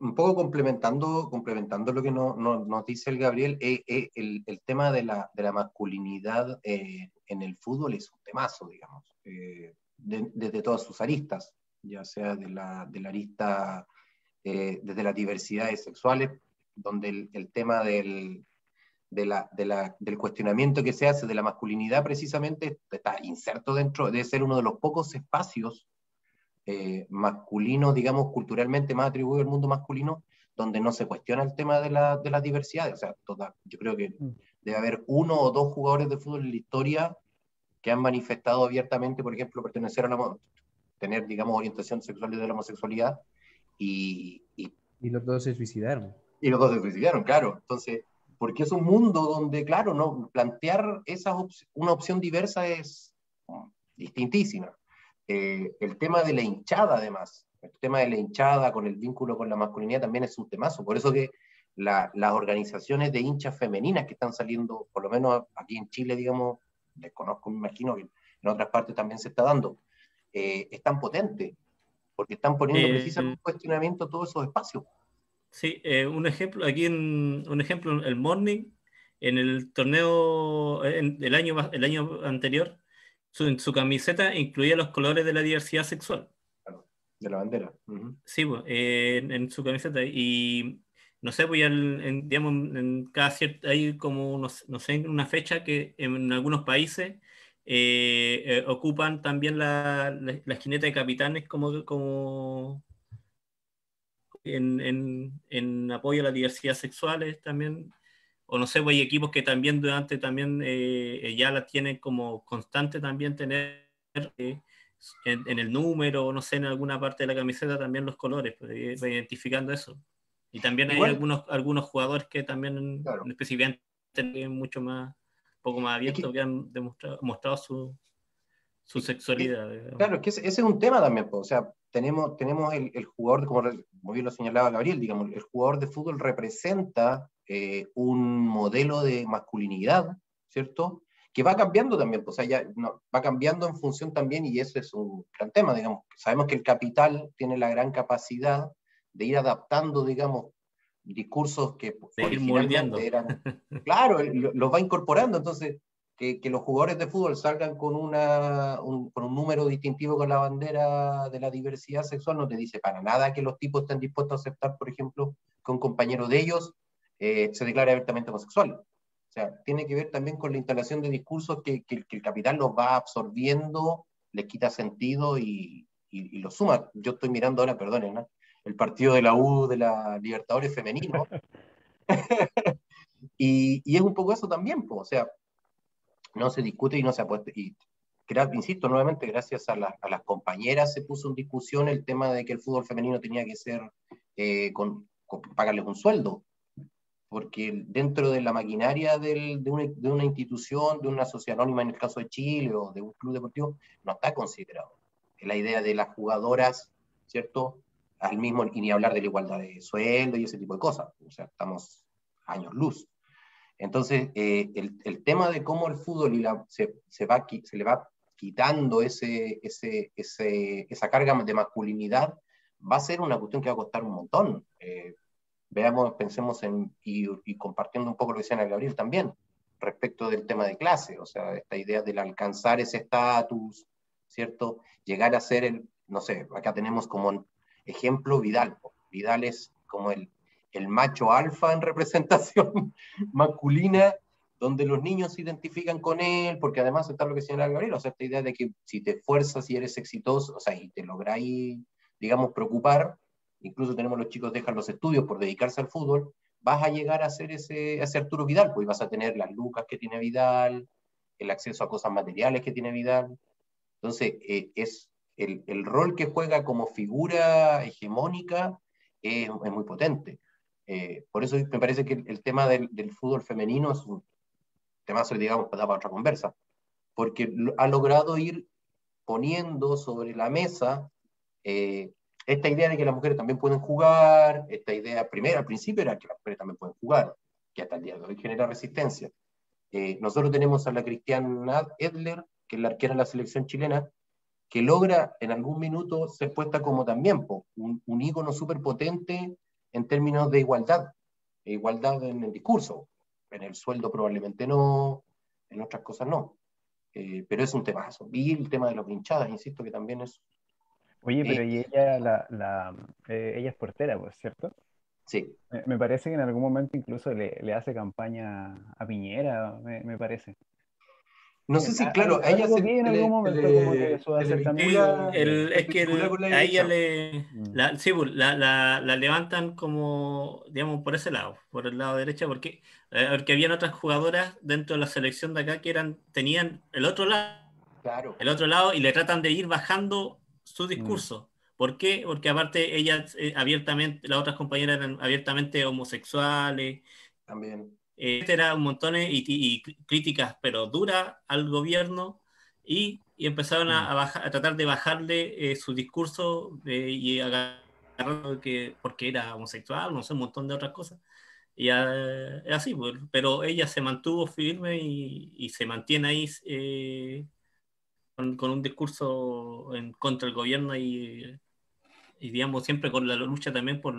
un poco complementando lo que nos dice el Gabriel, el tema de la masculinidad en el fútbol es un temazo, digamos, desde todas sus aristas, ya sea de la arista, desde las diversidades sexuales, donde el tema del cuestionamiento que se hace de la masculinidad precisamente está inserto dentro de ser uno de los pocos espacios masculinos, digamos, culturalmente más atribuido al mundo masculino, donde no se cuestiona el tema de las diversidades. O sea, yo creo que debe haber 1 o 2 jugadores de fútbol en la historia que han manifestado abiertamente, por ejemplo, pertenecer a tener, digamos, orientación sexual desde la homosexualidad, y los dos se suicidaron. Y los dos se suicidaron, claro. Entonces, porque es un mundo donde, claro, no plantear una opción diversa es distintísima. El tema de la hinchada, además, el tema de la hinchada con el vínculo con la masculinidad también es un temazo. Por eso que las organizaciones de hinchas femeninas que están saliendo, por lo menos aquí en Chile, digamos, desconozco, me imagino que en otras partes también se está dando, es tan potente, porque están poniendo precisamente en cuestionamiento todos esos espacios. Sí, un ejemplo, el Morning, en el torneo el año anterior, en su camiseta incluía los colores de la diversidad sexual. Claro, de la bandera. Sí, pues, en su camiseta. Y no sé, pues ya digamos, en cada cierto, hay como, no sé, en una fecha que en algunos países ocupan también la esquineta de capitanes como en apoyo a la diversidad sexuales también, o no sé, pues hay equipos que también ya la tienen como constante también tener en el número, no sé, en alguna parte de la camiseta también los colores, pues, identificando eso. Y también hay algunos jugadores que también, claro, específicamente, mucho más, un poco más abiertos, que han mostrado su sexualidad. Claro, que ese es un tema también, pues. O sea, tenemos el jugador, como bien lo señalaba Gabriel, digamos, el jugador de fútbol representa un modelo de masculinidad, ¿cierto? Que va cambiando también, pues, o sea, va cambiando en función también, y eso es un gran tema, digamos. Sabemos que el capital tiene la gran capacidad de ir adaptando, digamos, discursos que originalmente eran, claro, los va incorporando. Entonces, que los jugadores de fútbol salgan con un número distintivo con la bandera de la diversidad sexual no te dice para nada que los tipos estén dispuestos a aceptar, por ejemplo, que un compañero de ellos se declare abiertamente homosexual. O sea, tiene que ver también con la instalación de discursos que el capital los va absorbiendo, les quita sentido y los suma. Yo estoy mirando ahora, perdonen, ¿no?, el partido de la U de la Libertadores femenino, y es un poco eso también, pues. O sea, no se discute y no se apuesta. Y insisto, nuevamente, gracias a las compañeras se puso en discusión el tema de que el fútbol femenino tenía que ser pagarles un sueldo, porque dentro de la maquinaria de una institución, de una sociedad anónima en el caso de Chile, o de un club deportivo, no está considerado. La idea de las jugadoras, ¿cierto?, y ni hablar de la igualdad de sueldo y ese tipo de cosas. O sea, estamos años luz. Entonces, el tema de cómo el fútbol se le va quitando esa carga de masculinidad, va a ser una cuestión que va a costar un montón. Pensemos y compartiendo un poco lo que decía Gabriel también, respecto del tema de clase, o sea, esta idea del alcanzar ese estatus, ¿cierto? Llegar a ser no sé, acá tenemos como ejemplo Vidal. Vidal es como el macho alfa en representación masculina, donde los niños se identifican con él, porque además está lo que señala Gabriel, o sea, esta idea de que si te esfuerzas y eres exitoso, o sea, y te lográis, digamos, preocupar, incluso tenemos los chicos dejan los estudios por dedicarse al fútbol, vas a llegar a ser ese Arturo Vidal, pues vas a tener las lucas que tiene Vidal, el acceso a cosas materiales que tiene Vidal. Entonces, es el rol que juega como figura hegemónica es muy potente. Por eso me parece que el tema del fútbol femenino es un tema, digamos, para otra conversa, porque ha logrado ir poniendo sobre la mesa esta idea de que las mujeres también pueden jugar, esta idea primero al principio era que las mujeres también pueden jugar, que hasta el día de hoy genera resistencia. Nosotros tenemos a la Cristiana Edler, que es la arquera de la selección chilena, que logra en algún minuto ser puesta como también un ícono súper potente en términos de igualdad, igualdad en el discurso. En el sueldo probablemente no, en otras cosas no. Pero es un temazo. Y el tema de las hinchadas, insisto que también es... Oye, pero y ella, ella es portera, pues, ¿cierto? Sí. Me parece que en algún momento incluso le hace campaña a Piñera, me parece. No sé si, claro, a ella Algo vi en algún momento como que su se le acercamiento. vincula, Es que con la a ella dirección. sí, pues, la levantan como, digamos, por ese lado, por el lado derecho, porque habían otras jugadoras dentro de la selección de acá que tenían Claro. el otro lado y le tratan de ir bajando su Mm. discurso. ¿Por qué? Porque aparte ellas abiertamente, las otras compañeras eran abiertamente homosexuales, También. etcétera, un montón y críticas, pero duras al gobierno, y empezaron a tratar de bajarle su discurso y agarrar porque era homosexual, no sé, un montón de otras cosas. Y así, pues, pero ella se mantuvo firme y se mantiene ahí con un discurso en contra del gobierno y digamos siempre con la lucha también por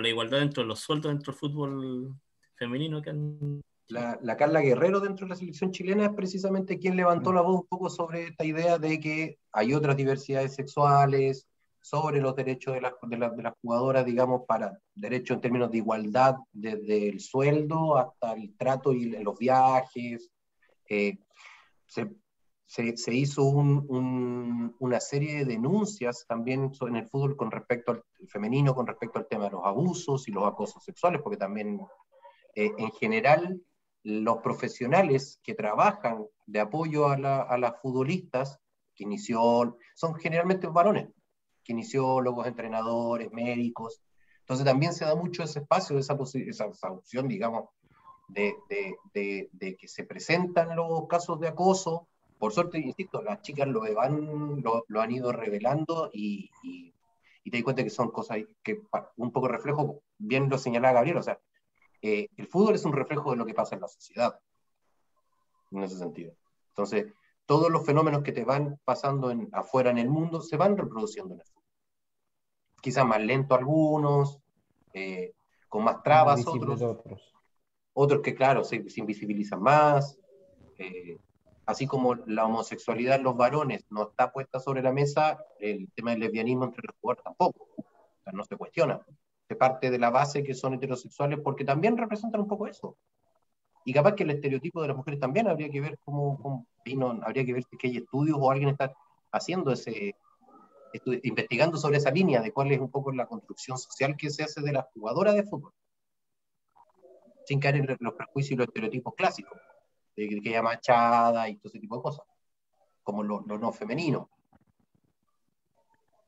la igualdad dentro de los sueldos dentro del fútbol femenino que han... La Carla Guerrero dentro de la selección chilena es precisamente quien levantó Mm. la voz un poco sobre esta idea de que hay otras diversidades sexuales, sobre los derechos de las jugadoras, digamos, para derechos en términos de igualdad, desde el sueldo hasta el trato y los viajes. Eh, se, se hizo una serie de denuncias también en el fútbol con respecto al femenino, con respecto al tema de los abusos y los acosos sexuales, porque también en general los profesionales que trabajan de apoyo a las futbolistas, son generalmente varones, kinesiólogos, entrenadores, médicos. Entonces también se da mucho ese espacio, esa opción, digamos, de que se presentan los casos de acoso. Por suerte, insisto, las chicas lo han ido revelando y te das cuenta que son cosas que un poco reflejo, bien lo señalaba Gabriel, o sea, el fútbol es un reflejo de lo que pasa en la sociedad, en ese sentido. Entonces, todos los fenómenos que te van pasando afuera en el mundo se van reproduciendo en el fútbol. Quizás más lento algunos, con más Más trabas visibles otros. otros que, claro, se invisibilizan más. Eh, así como la homosexualidad en los varones no está puesta sobre la mesa, el tema del lesbianismo entre los jugadores tampoco. O sea, no se cuestiona. Se parte de la base que son heterosexuales porque también representan un poco eso. Y capaz que el estereotipo de las mujeres también habría que ver habría que ver si hay estudios o alguien está haciendo investigando sobre esa línea de cuál es un poco la construcción social que se hace de la jugadora de fútbol, sin caer en los prejuicios y los estereotipos clásicos, de que ella machada y todo ese tipo de cosas, como lo no femenino.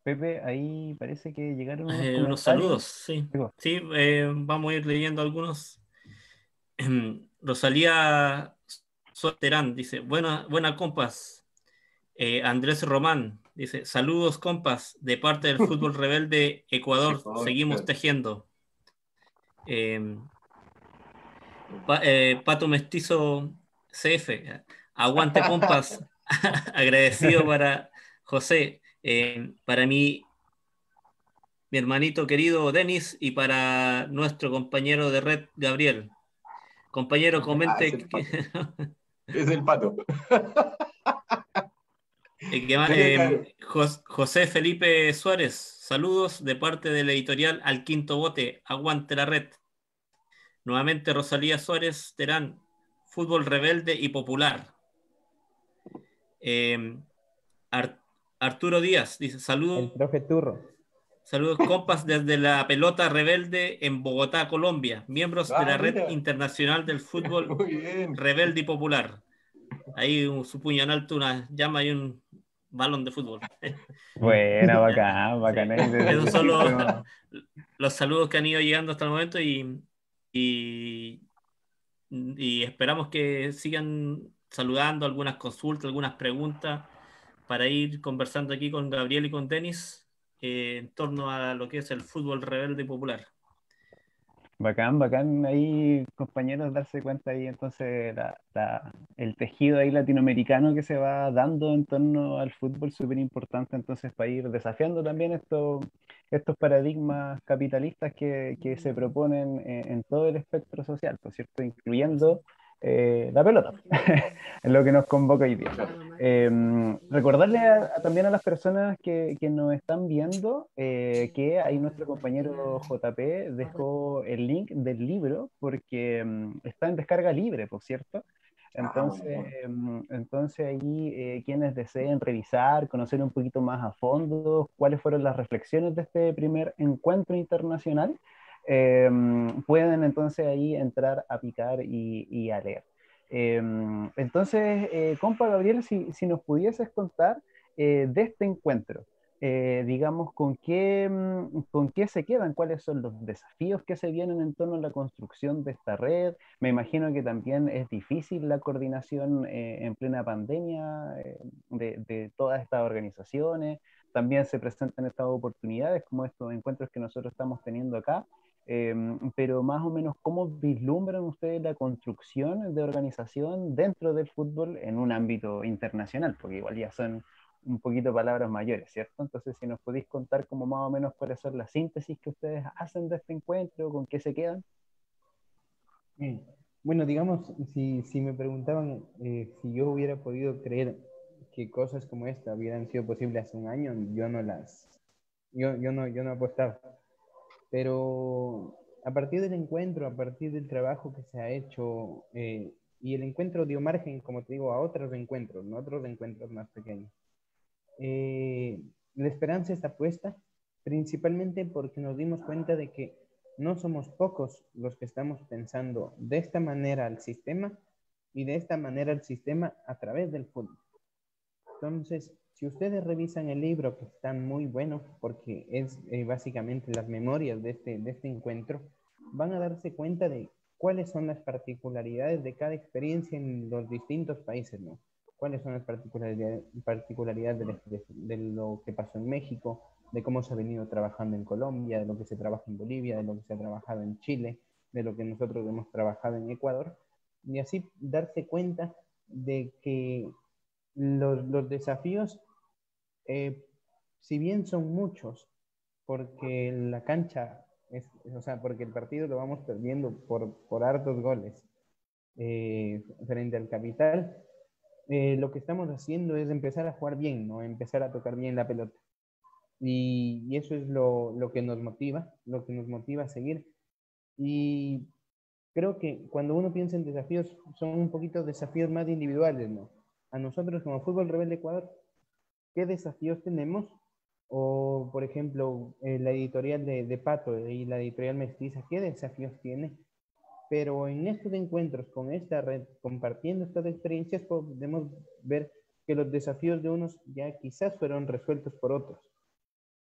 Pepe, ahí parece que llegaron unos Unos comentarios. saludos, sí. Digo, Sí, vamos a ir leyendo algunos. Rosalía Terán dice, buena compas. Andrés Román dice, saludos compas, de parte del Fútbol Rebelde Ecuador, seguimos tejiendo. Pato Mestizo CF, aguante compas, agradecido para José, para mi hermanito querido Denis y para nuestro compañero de red Gabriel. Compañero, comente Es el pato. José Felipe Suárez, saludos de parte de la editorial Al Quinto Bote, aguante la red. Nuevamente Rosalía Suárez Terán, fútbol rebelde y popular. Eh, Arturo Díaz dice, El profe Turro. saludos compas desde la pelota rebelde en Bogotá, Colombia, miembros de la Red Mira. Internacional del Fútbol Muy bien. Rebelde y Popular. Ahí su puño en alto, una llama y un balón de fútbol. buena, bacán, bacán. Sí. Ahí Esos son decimos, los saludos que han ido llegando hasta el momento y, y esperamos que sigan saludando, algunas consultas, algunas preguntas para ir conversando aquí con Gabriel y con Denis en torno a lo que es el fútbol rebelde y popular. Bacán, bacán ahí, compañeros, darse cuenta ahí entonces el tejido ahí latinoamericano que se va dando en torno al fútbol, súper importante entonces para ir desafiando también estos paradigmas capitalistas que se proponen en todo el espectro social, ¿por cierto? Incluyendo la pelota, en lo que nos convoca hoy día. Recordarle también a las personas que nos están viendo que ahí nuestro compañero JP dejó el link del libro porque está en descarga libre, por cierto. Entonces, entonces ahí quienes deseen revisar, conocer un poquito más a fondo cuáles fueron las reflexiones de este primer encuentro internacional, pueden entonces ahí entrar a picar y a leer. Entonces, compa Gabriel, si nos pudieses contar de este encuentro, digamos, con qué se quedan, cuáles son los desafíos que se vienen en torno a la construcción de esta red. Me imagino que también es difícil la coordinación en plena pandemia de todas estas organizaciones. También se presentan estas oportunidades como estos encuentros que nosotros estamos teniendo acá. Pero más o menos, ¿cómo vislumbran ustedes la construcción de organización dentro del fútbol en un ámbito internacional? Porque igual ya son un poquito palabras mayores, ¿cierto? Entonces, si nos podéis contar como más o menos cuáles son las síntesis que ustedes hacen de este encuentro, con qué se quedan. Mm. Bueno, digamos, si me preguntaban si yo hubiera podido creer que cosas como esta hubieran sido posibles hace un año, yo no apostaba. Pero a partir del encuentro, a partir del trabajo que se ha hecho, y el encuentro dio margen, como te digo, a otros encuentros, ¿no? Otros encuentros más pequeños. La esperanza está puesta, principalmente porque nos dimos cuenta de que no somos pocos los que estamos pensando de esta manera al sistema y de esta manera al sistema a través del fútbol. Entonces, si ustedes revisan el libro, que está muy bueno, porque es básicamente las memorias de este encuentro, van a darse cuenta de cuáles son las particularidades de cada experiencia en los distintos países, ¿no? Cuáles son las particularidades de lo que pasó en México, de cómo se ha venido trabajando en Colombia, de lo que se trabaja en Bolivia, de lo que se ha trabajado en Chile, de lo que nosotros hemos trabajado en Ecuador, y así darse cuenta de que los desafíos, eh, si bien son muchos, porque la cancha, o sea, porque el partido lo vamos perdiendo por hartos goles frente al Capital, lo que estamos haciendo es empezar a jugar bien, ¿no? Empezar a tocar bien la pelota. Y eso es lo que nos motiva a seguir. Y creo que cuando uno piensa en desafíos, son un poquito desafíos más individuales, ¿no? A nosotros como Fútbol Rebelde Ecuador, ¿qué desafíos tenemos? O, por ejemplo, la editorial de Pato y la editorial Mestiza, ¿qué desafíos tiene? Pero en estos encuentros con esta red, compartiendo estas experiencias, podemos ver que los desafíos de unos ya quizás fueron resueltos por otros.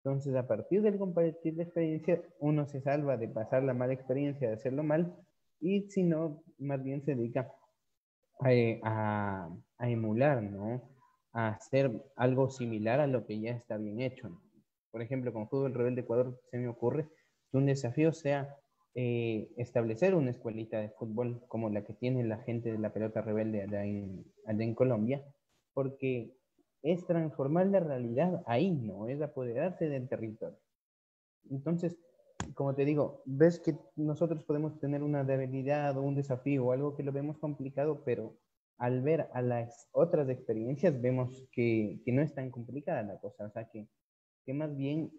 Entonces, a partir del compartir la experiencia, uno se salva de pasar la mala experiencia, de hacerlo mal, y si no, más bien se dedica a emular, ¿no? A hacer algo similar a lo que ya está bien hecho, ¿no? Por ejemplo, con Fútbol Rebelde Ecuador se me ocurre que un desafío sea establecer una escuelita de fútbol como la que tiene la gente de la pelota rebelde allá en Colombia, porque es transformar la realidad ahí, ¿no? Es apoderarse del territorio. Entonces, como te digo, ves que nosotros podemos tener una debilidad o un desafío o algo que lo vemos complicado, pero al ver a las otras experiencias vemos que no es tan complicada la cosa, o sea, que más bien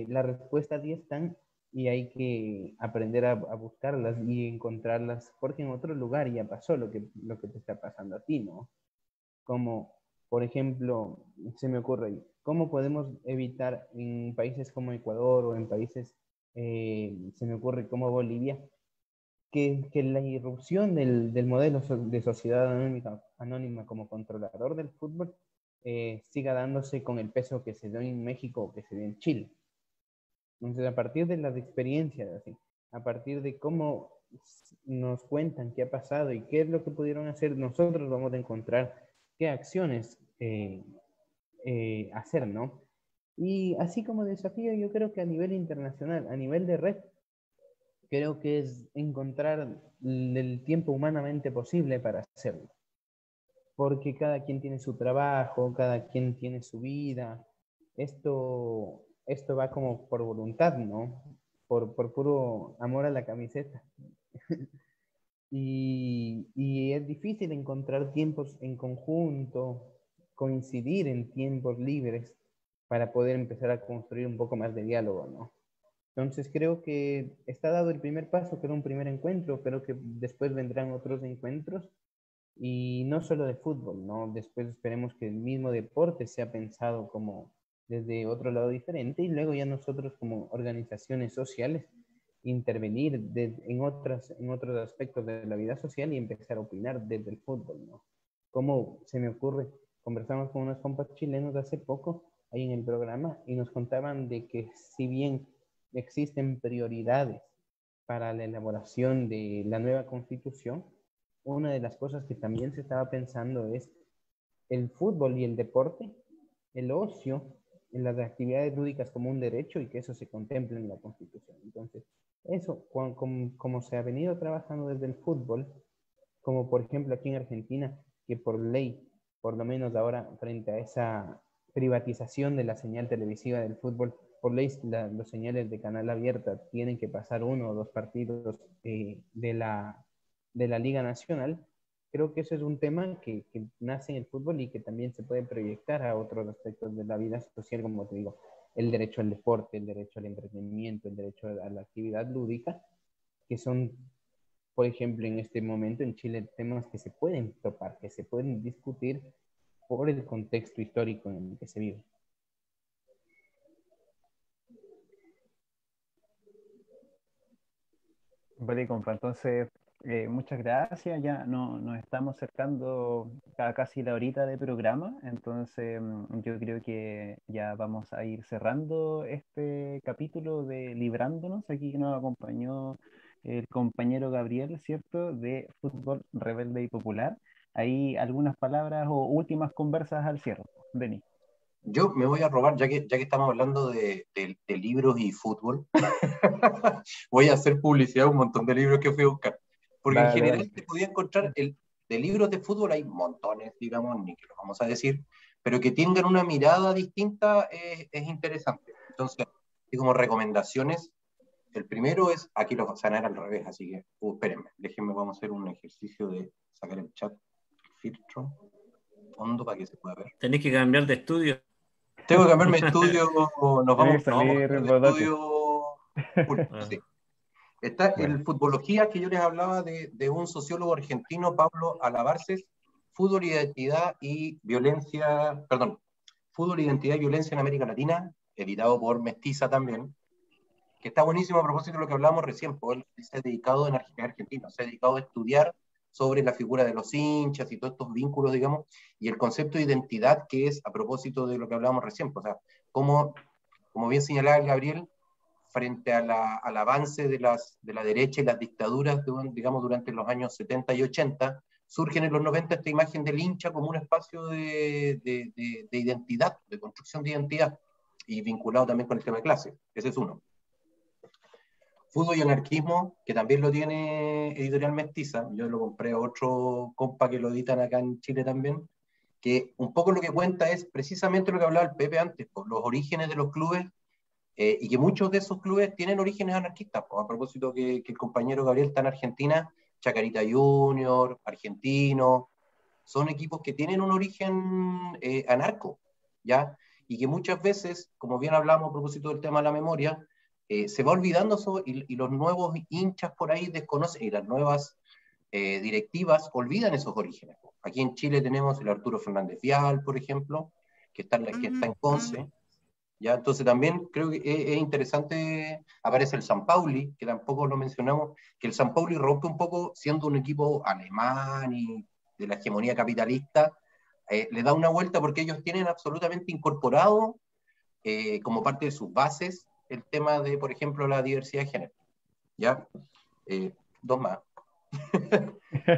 las respuestas ya están y hay que aprender a buscarlas y encontrarlas, porque en otro lugar ya pasó lo que te está pasando a ti, ¿no? Como, por ejemplo, se me ocurre, ¿cómo podemos evitar en países como Ecuador o en países, se me ocurre como Bolivia, que la irrupción del modelo de sociedad anónima como controlador del fútbol siga dándose con el peso que se dio en México o que se dio en Chile? Entonces, a partir de las experiencias, así, a partir de cómo nos cuentan qué ha pasado y qué es lo que pudieron hacer, nosotros vamos a encontrar qué acciones hacer, ¿no? Y así como desafío, yo creo que a nivel internacional, a nivel de red, creo que es encontrar el tiempo humanamente posible para hacerlo. Porque cada quien tiene su trabajo, cada quien tiene su vida. Esto va como por voluntad, ¿no? Por puro amor a la camiseta. Y es difícil encontrar tiempos en conjunto, coincidir en tiempos libres para poder empezar a construir un poco más de diálogo, ¿no? Entonces creo que está dado el primer paso, que era un primer encuentro, creo que después vendrán otros encuentros y no solo de fútbol, ¿no? Después esperemos que el mismo deporte sea pensado como desde otro lado diferente y luego ya nosotros como organizaciones sociales intervenir en otros aspectos de la vida social y empezar a opinar desde el fútbol, ¿no? Como se me ocurre, conversamos con unos compas chilenos hace poco ahí en el programa y nos contaban de que si bien existen prioridades para la elaboración de la nueva constitución, una de las cosas que también se estaba pensando es el fútbol y el deporte, el ocio, en las actividades lúdicas como un derecho y que eso se contemple en la Constitución. Entonces, eso, como se ha venido trabajando desde el fútbol, como por ejemplo aquí en Argentina, que por ley, por lo menos ahora, frente a esa privatización de la señal televisiva del fútbol, por ley los señales de canal abierta tienen que pasar 1 o 2 partidos de la Liga Nacional. Creo que eso es un tema que nace en el fútbol y que también se puede proyectar a otros aspectos de la vida social, como te digo, el derecho al deporte, el derecho al entretenimiento, el derecho a la actividad lúdica, que son, por ejemplo, en este momento en Chile, temas que se pueden topar, que se pueden discutir por el contexto histórico en el que se vive. Vale, compa, entonces, muchas gracias. Ya nos estamos acercando a casi la horita de programa, entonces yo creo que ya vamos a ir cerrando este capítulo de Librándonos. Aquí nos acompañó el compañero Gabriel, ¿cierto? De Fútbol Rebelde y Popular. Ahí algunas palabras o últimas conversas al cierre. Denis. Yo me voy a robar, ya que estamos hablando de libros y fútbol, voy a hacer publicidad de un montón de libros que fui a buscar. Porque en Dale, general dale. te podía encontrar, de libros de fútbol hay montones, digamos, ni que los vamos a decir, pero que tengan una mirada distinta es interesante. Entonces, y como recomendaciones, el primero es, aquí los van a sanar al revés, así que, espérenme, déjenme, vamos a hacer un ejercicio de sacar el chat, filtro, fondo para que se pueda ver. Tenés que cambiar de estudio. Tengo que cambiarme de estudio, Tiene que nos vamos a salir cambiar de Bodoque. estudio. Sí. Está Bueno. el Futbología, que yo les hablaba de un sociólogo argentino, Pablo Alabarces, Fútbol, Identidad y Violencia, perdón, Fútbol, Identidad y Violencia en América Latina, editado por Mestiza también, que está buenísimo a propósito de lo que hablamos recién, porque él se ha dedicado en Argentina, se ha dedicado a estudiar sobre la figura de los hinchas y todos estos vínculos, digamos, y el concepto de identidad, que es a propósito de lo que hablábamos recién, o sea, como bien señalaba el Gabriel, frente al avance de la derecha y las dictaduras, digamos, durante los años 70 y 80, surge en los 90 esta imagen del hincha como un espacio de identidad, de construcción de identidad, y vinculado también con el tema de clase. Ese es uno. Fútbol y Anarquismo, que también lo tiene Editorial Mestiza, yo lo compré a otro compa que lo editan acá en Chile también, que un poco lo que cuenta es precisamente lo que hablaba el Pepe antes, por los orígenes de los clubes, y que muchos de esos clubes tienen orígenes anarquistas. Pues, a propósito que el compañero Gabriel está en Argentina, Chacarita Junior, Argentino, son equipos que tienen un origen anarco, ¿ya? Y que muchas veces, como bien hablamos a propósito del tema de la memoria, se va olvidando eso y los nuevos hinchas por ahí desconocen, y las nuevas directivas olvidan esos orígenes. Aquí en Chile tenemos el Arturo Fernández Vial, por ejemplo, que está en Conce, ¿ya? Entonces también creo que es interesante, aparece el San Pauli, que tampoco lo mencionamos, que el San Pauli rompe un poco, siendo un equipo alemán y de la hegemonía capitalista, le da una vuelta porque ellos tienen absolutamente incorporado como parte de sus bases el tema de, por ejemplo, la diversidad de género. ¿Ya? Dos más.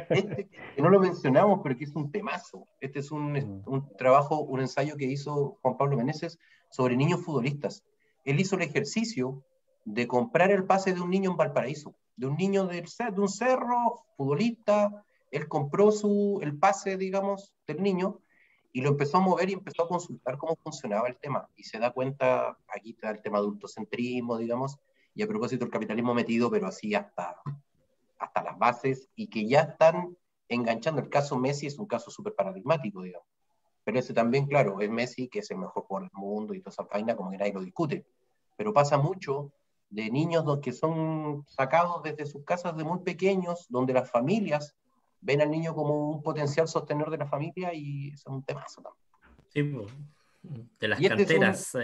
Este, que no lo mencionamos, pero que es un temazo. Este es un trabajo, un ensayo que hizo Juan Pablo Meneses sobre niños futbolistas. Él hizo el ejercicio de comprar el pase de un niño en Valparaíso. de un niño de un cerro, futbolista. Él compró el pase, digamos, del niño y lo empezó a mover y empezó a consultar cómo funcionaba el tema. Y se da cuenta, aquí está el tema adultocentrismo, digamos, y a propósito el capitalismo metido, pero así hasta las bases, y que ya están enganchando. El caso Messi es un caso súper paradigmático, digamos. Pero ese también, claro, es Messi, que es el mejor jugador del mundo y toda esa vaina, como que nadie lo discute. Pero pasa mucho de niños que son sacados desde sus casas de muy pequeños, donde las familias ven al niño como un potencial sostenedor de la familia, y eso es un temazo también. Sí, pues, de las Y canteras.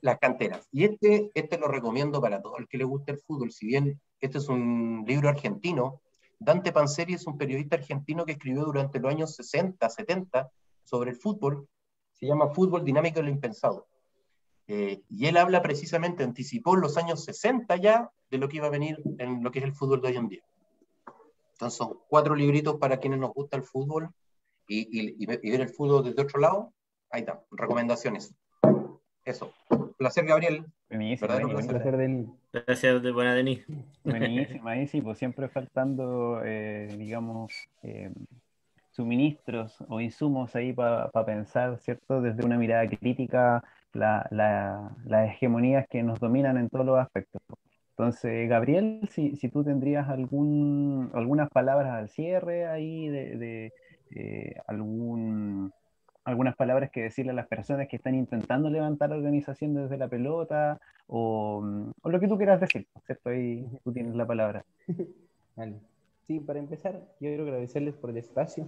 Las canteras. Y este lo recomiendo para todo el que le guste el fútbol. Si bien este es un libro argentino, Dante Panzeri es un periodista argentino que escribió durante los años 60, 70 sobre el fútbol. Se llama Fútbol Dinámico de lo Impensado. Y él habla precisamente, anticipó en los años 60 ya de lo que iba a venir en lo que es el fútbol de hoy en día. Entonces son 4 libritos para quienes nos gusta el fútbol y ver el fútbol desde otro lado. Ahí está, recomendaciones. Eso. Placer, Gabriel. Buenísimo, Verdadero buenísimo. placer. Placer, Denis. Gracias, de buena Denis. Buenísimo, ahí sí, pues siempre faltando, digamos, suministros o insumos ahí para pensar, ¿cierto? Desde una mirada crítica, las hegemonías que nos dominan en todos los aspectos. Entonces, Gabriel, si tú tendrías algunas palabras al cierre ahí algunas palabras que decirle a las personas que están intentando levantar la organización desde la pelota, o lo que tú quieras decir, ¿cierto? Ahí tú tienes la palabra. Vale. Sí, para empezar, quiero agradecerles por el espacio,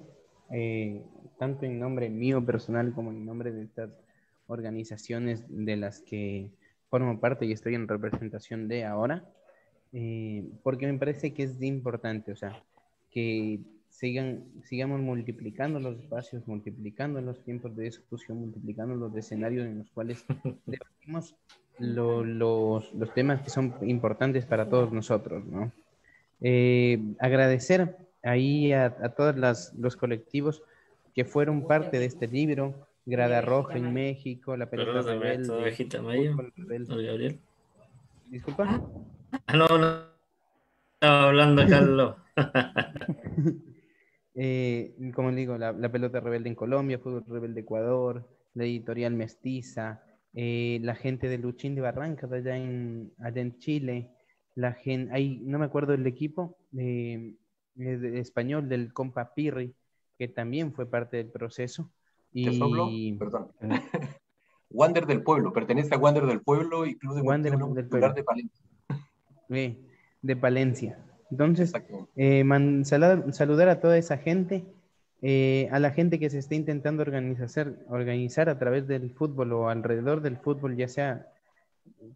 tanto en nombre mío personal como en nombre de estas organizaciones de las que formo parte y estoy en representación de ahora, porque me parece que es importante, o sea, que sigamos multiplicando los espacios, multiplicando los tiempos de discusión, multiplicando los escenarios en los cuales debatimos los temas que son importantes para todos nosotros, ¿no? Agradecer ahí a todos los colectivos que fueron parte de este libro, Grada Roja en México, La Pelota Rebelde, Fútbol Rebelde. Gabriel. Disculpa. No, estaba hablando Carlos. Como digo, la Pelota Rebelde en Colombia, Fútbol Rebelde Ecuador, la Editorial Mestiza, la gente de Luchín de Barrancas allá en Chile, la gente, ahí no me acuerdo del equipo español del compa Pirri, que también fue parte del proceso. ¿Te soplo? Perdón. Wander del Pueblo, pertenece a Wander del Pueblo y Club Deportivo Popular de Palencia. De Palencia. Entonces, saludar a toda esa gente, a la gente que se está intentando organizar a través del fútbol o alrededor del fútbol, ya sea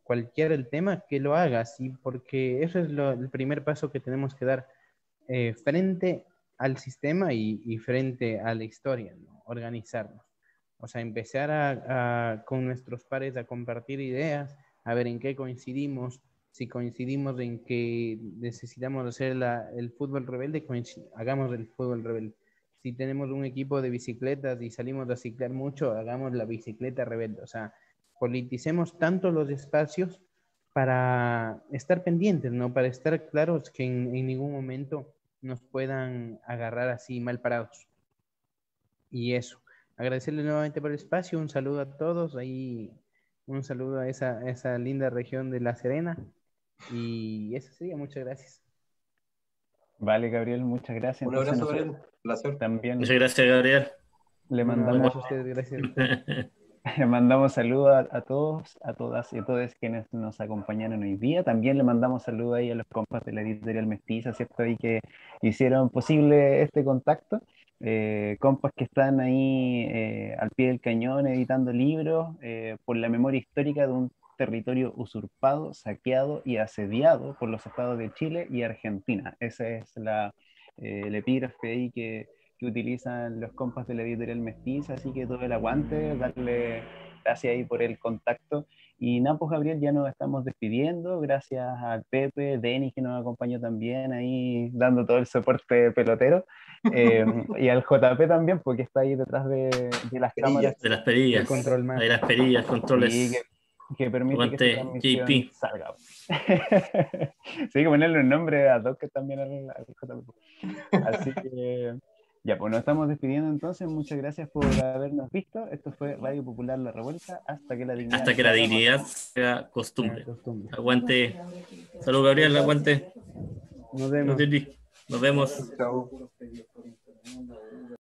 cualquier el tema, que lo haga, ¿sí? Porque eso es el primer paso que tenemos que dar frente al sistema y frente a la historia, ¿no? Organizarnos. O sea, empezar con nuestros pares a compartir ideas, a ver en qué coincidimos. Si coincidimos en que necesitamos hacer el fútbol rebelde, hagamos el fútbol rebelde. Si tenemos un equipo de bicicletas y salimos a ciclar mucho, hagamos la bicicleta rebelde. O sea, politicemos tanto los espacios para estar pendientes, ¿no? Para estar claros que en ningún momento nos puedan agarrar así mal parados. Y eso. Agradecerles nuevamente por el espacio. Un saludo a todos. Ahí un saludo a esa linda región de La Serena. Y eso sería. Muchas gracias. Vale, Gabriel, muchas gracias. Un abrazo, Gabriel. Placer. También Muchas gracias, Gabriel. Le mandamos a ustedes, gracias a ustedes. Le mandamos saludos a todos, a todas y a todos quienes nos acompañaron hoy día. También le mandamos saludos ahí a los compas de la Editorial Mestiza, ¿cierto? Y que hicieron posible este contacto. Compas que están ahí al pie del cañón editando libros por la memoria histórica de un territorio usurpado, saqueado y asediado por los estados de Chile y Argentina. Esa es el epígrafe ahí que utilizan los compas de la Editorial Mestiza, así que todo el aguante, darle gracias ahí por el contacto. Y nada, pues Gabriel, ya nos estamos despidiendo, gracias al Pepe, Denis que nos acompañó también ahí dando todo el soporte pelotero, y al JP también, porque está ahí detrás de las cámaras. De las perillas, control más. de las perillas, controles. Sí, que permite que Aguante, esta transmisión JP. salga. Sí, hay que ponerle un nombre ad hoc también al JP. Así que, ya, pues nos estamos despidiendo entonces. Muchas gracias por habernos visto. Esto fue Radio Popular La Revuelta. Hasta que la dignidad Hasta que la sea dignidad sea La costumbre. costumbre. Aguante. Salud, Gabriel, aguante. Nos vemos. Nos vemos. Chao.